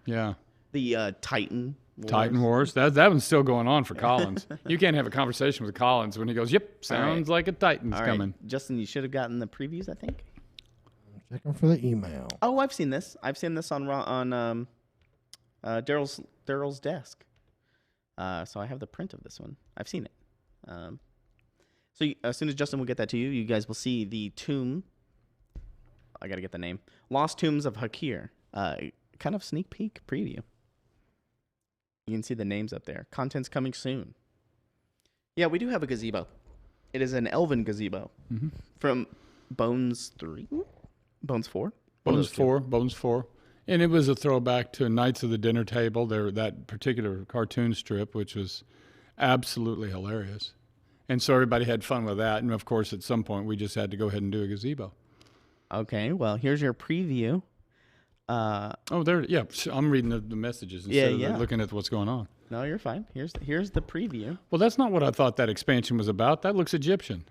Yeah. The Titan Wars. Titan Wars. That one's still going on for Collins. You can't have a conversation with Collins when he goes, "Yep, sounds like a Titan's coming." Justin, you should have gotten the previews, I think. I'm checking for the email. Oh, I've seen this. I've seen this on Daryl's desk. So I have the print of this one. I've seen it. So as soon as Justin will get that to you, you guys will see the tomb I got to get the name. Lost Tombs of Hakir. Kind of sneak peek preview. You can see the names up there. Content's coming soon. Yeah, we do have a gazebo. It is an elven gazebo from Bones 3? Bones 4? Bones 4. And it was a throwback to Knights of the Dinner Table, that particular cartoon strip, which was absolutely hilarious. And so everybody had fun with that. And, of course, at some point, we just had to go ahead and do a gazebo. Okay, well, here's your preview. I'm reading the messages instead of looking at what's going on. No, you're fine. Here's the preview. Well, that's not what I thought that expansion was about. That looks Egyptian.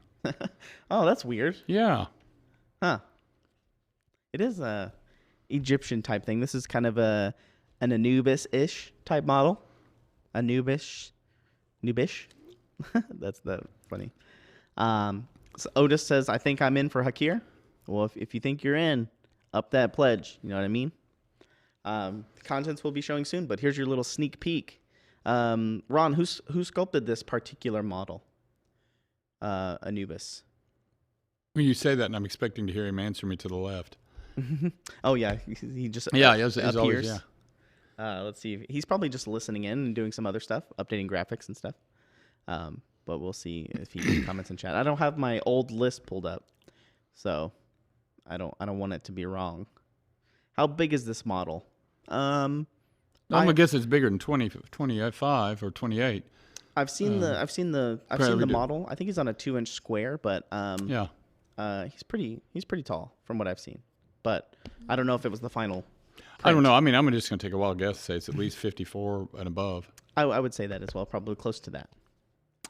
Oh, that's weird. Yeah. Huh. It is a Egyptian type thing. This is kind of an Anubis-ish type model. Nubish. That's the funny. So Otis says, I think I'm in for Hakir. Well, if you think you're in, up that pledge. You know what I mean? Contents will be showing soon, but here's your little sneak peek. Ron, who sculpted this particular model? Anubis. When you say that, and I'm expecting to hear him answer me to the left. Oh, yeah. He just he's appears. always, Let's see. He's probably just listening in and doing some other stuff, updating graphics and stuff. But we'll see if he comments in chat. I don't have my old list pulled up, so I don't want it to be wrong. How big is this model? I'm gonna guess it's bigger than 25 or 28. I've seen the model. I think he's on a 2-inch square, but he's pretty tall from what I've seen. But I don't know if it was the final print. I don't know. I mean, I'm just gonna take a wild guess. Say it's at least 54 and above. I would say that as well, probably close to that.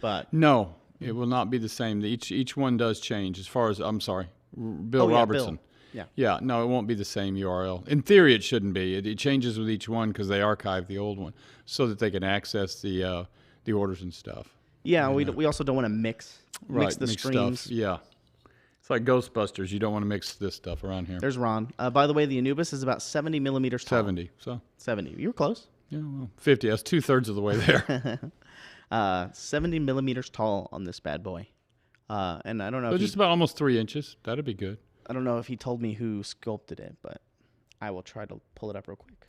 But no, it will not be the same. Each one does change. As far as Bill Robertson. Bill. Yeah. No, it won't be the same URL. In theory, it shouldn't be. It changes with each one because they archive the old one so that they can access the orders and stuff. Yeah, we also don't want to mix the streams. Stuff. Yeah. It's like Ghostbusters. You don't want to mix this stuff around here. There's Ron. By the way, the Anubis is about 70 millimeters tall. 70. You were close. Yeah, well, 50. That's 2/3 of the way there. 70 millimeters tall on this bad boy. And I don't know. So just about almost 3 inches. That'd be good. I don't know if he told me who sculpted it, but I will try to pull it up real quick. Is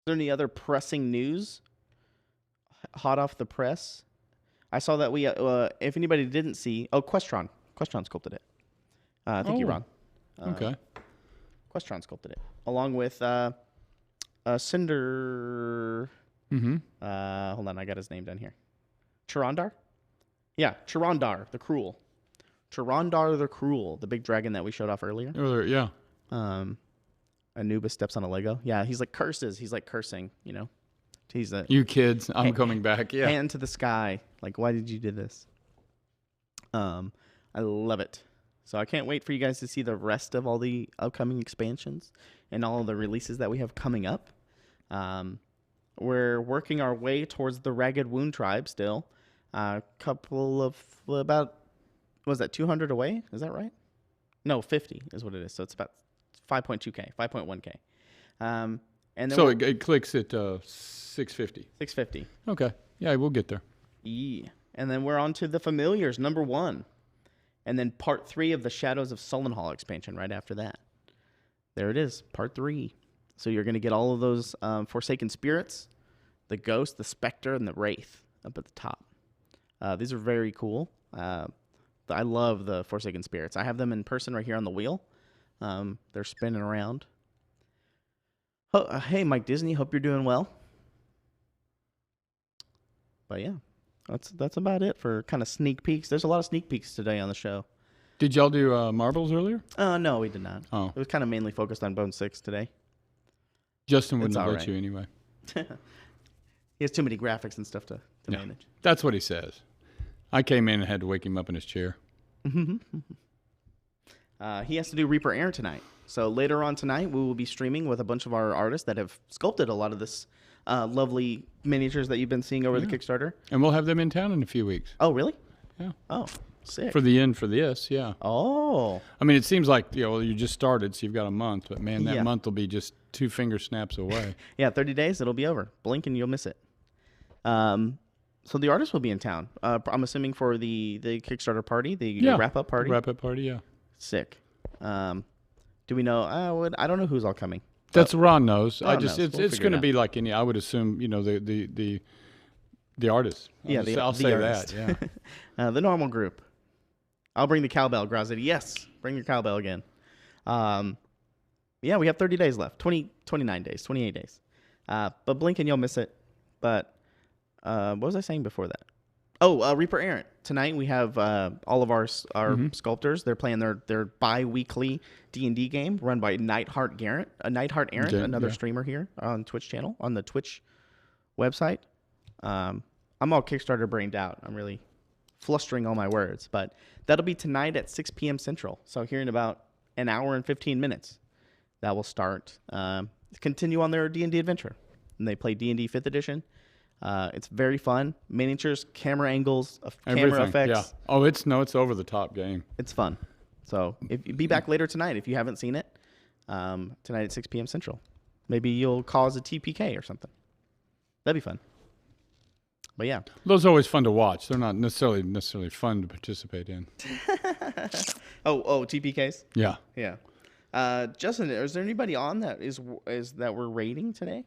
there any other pressing news? Hot off the press? I saw that we, if anybody didn't see, Questron sculpted it. Thank you, Ron. Okay. Questron sculpted it, along with Cinder. Hold on, I got his name down here. Chirondar? Yeah, Chirondar the Cruel. Chirondar the Cruel, the big dragon that we showed off earlier. Yeah. Anubis steps on a Lego. Yeah, he's like curses. He's like cursing, you know. He's a you kids, I'm coming back. Yeah. Hand to the sky. Like, why did you do this? I love it. So I can't wait for you guys to see the rest of all the upcoming expansions and all of the releases that we have coming up. We're working our way towards the Ragged Wound Tribe still. Couple of about, what was that, 200 away? Is that right? No, 50 is what it is. So it's about 5.2K, 5.1K. And then so it clicks at 650. 650. Okay. Yeah, we'll get there. Yeah. And then we're on to the Familiars, number 1. And then part 3 of the Shadows of Sullenhall expansion right after that. There it is, part 3. So you're going to get all of those Forsaken Spirits, the Ghost, the Spectre, and the Wraith up at the top. These are very cool. I love the Forsaken Spirits. I have them in person right here on the wheel. They're spinning around. Hey, Mike Disney, hope you're doing well. But yeah, that's about it for kind of sneak peeks. There's a lot of sneak peeks today on the show. Did y'all do marbles earlier? No, we did not. Oh. It was kind of mainly focused on Bone 6 today. Justin wouldn't have let you anyway. He has too many graphics and stuff to manage. That's what he says. I came in and had to wake him up in his chair. He has to do Reaper Air tonight. So later on tonight, we will be streaming with a bunch of our artists that have sculpted a lot of this lovely miniatures that you've been seeing over the Kickstarter. And we'll have them in town in a few weeks. Oh, really? Yeah. Oh, sick. For the end for this, yeah. Oh. I mean, it seems like, you just started, so you've got a month. But, man, that month will be just 2 finger snaps away. Yeah, 30 days, it'll be over. Blink and you'll miss it. So the artists will be in town. I'm assuming for the Kickstarter party, the wrap-up party. Wrap-up party, yeah. Sick. Do we know? I don't know who's all coming. That's Ron knows. Ron I just knows. We'll it's figure going it to out. be like any. I would assume the artist. I'll say artist. that. Yeah. The normal group. I'll bring the cowbell, Grozity. Yes, bring your cowbell again. Yeah, we have 30 days left. 29 days, 28 days. But blink and you'll miss it. But what was I saying before that? Oh, Reaper Errant. Tonight we have all of our sculptors. They're playing their bi-weekly D&D game run by Nightheart Errant, another streamer here on Twitch channel, on the Twitch website. I'm all Kickstarter brained out. I'm really flustering all my words. But that'll be tonight at 6 p.m. Central. So here in about an hour and 15 minutes, that will start. Continue on their D&D adventure. And they play D&D 5th edition. It's very fun. Miniatures, camera angles, camera effects. Yeah. Oh, it's over the top game. It's fun. So be back later tonight if you haven't seen it. Tonight at 6 p.m. Central. Maybe you'll cause a TPK or something. That'd be fun. But yeah. Those are always fun to watch. They're not necessarily fun to participate in. Oh, TPKs? Yeah. Yeah. Justin, is there anybody on that is that we're rating today?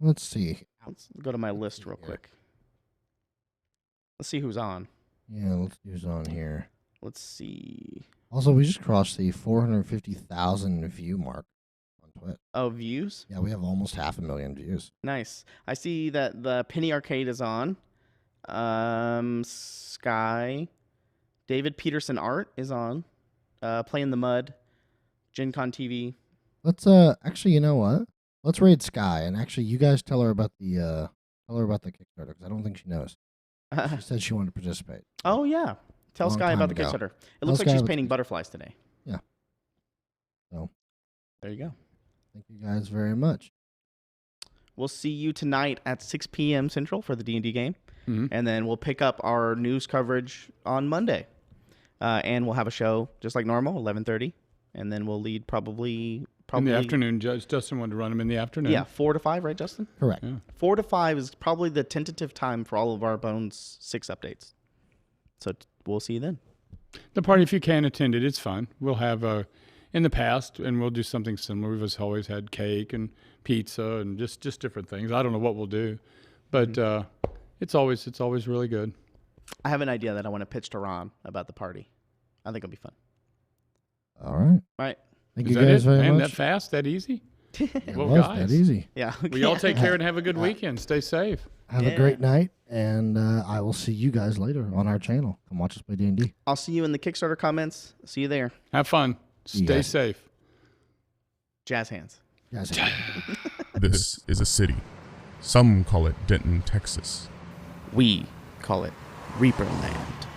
Let's see. Let's go to my list real quick. Let's see who's on. Yeah, let's see who's on here. Let's see. Also, we just crossed the 450,000 view mark on Twitch. Oh, views? Yeah, we have almost 500,000 views. Nice. I see that the Penny Arcade is on. Sky. David Peterson Art is on. Play in the Mud. Gen Con TV. Let's actually, you know what? Let's raid Sky, and actually, you guys tell her about the Kickstarter because I don't think she knows. She said she wanted to participate. Oh yeah, tell Long Sky about the time ago. Kickstarter. It looks like Sky she's about the painting butterflies today. Yeah. So there you go. thank you guys very much. We'll see you tonight at 6 p.m. Central for the D&D game, Mm-hmm. and then we'll pick up our news coverage on Monday, and we'll have a show just like normal, 11:30, and then we'll lead probably In the afternoon, Justin wanted to run them in the afternoon. Yeah, 4 to 5, right, Justin? Correct. Yeah. 4 to 5 is probably the tentative time for all of our Bones 6 updates. So we'll see you then. The party, if you can attend it, it's fun. We'll have in the past, and we'll do something similar. We've always had cake and pizza and just different things. I don't know what we'll do, but it's always really good. I have an idea that I want to pitch to Ron about the party. I think it'll be fun. All right. All right. Thank Is you that guys it? very Man, much. that fast, that easy? It Well, was guys. that easy. Yeah. We all take care and have a good weekend. Stay safe. Have a great night, and I will see you guys later on our channel. Come watch us play D&D. I'll see you in the Kickstarter comments. See you there. Have fun. You Stay guys. safe. Jazz hands. Guys. This is a city. Some call it Denton, Texas. We call it ReaperLand.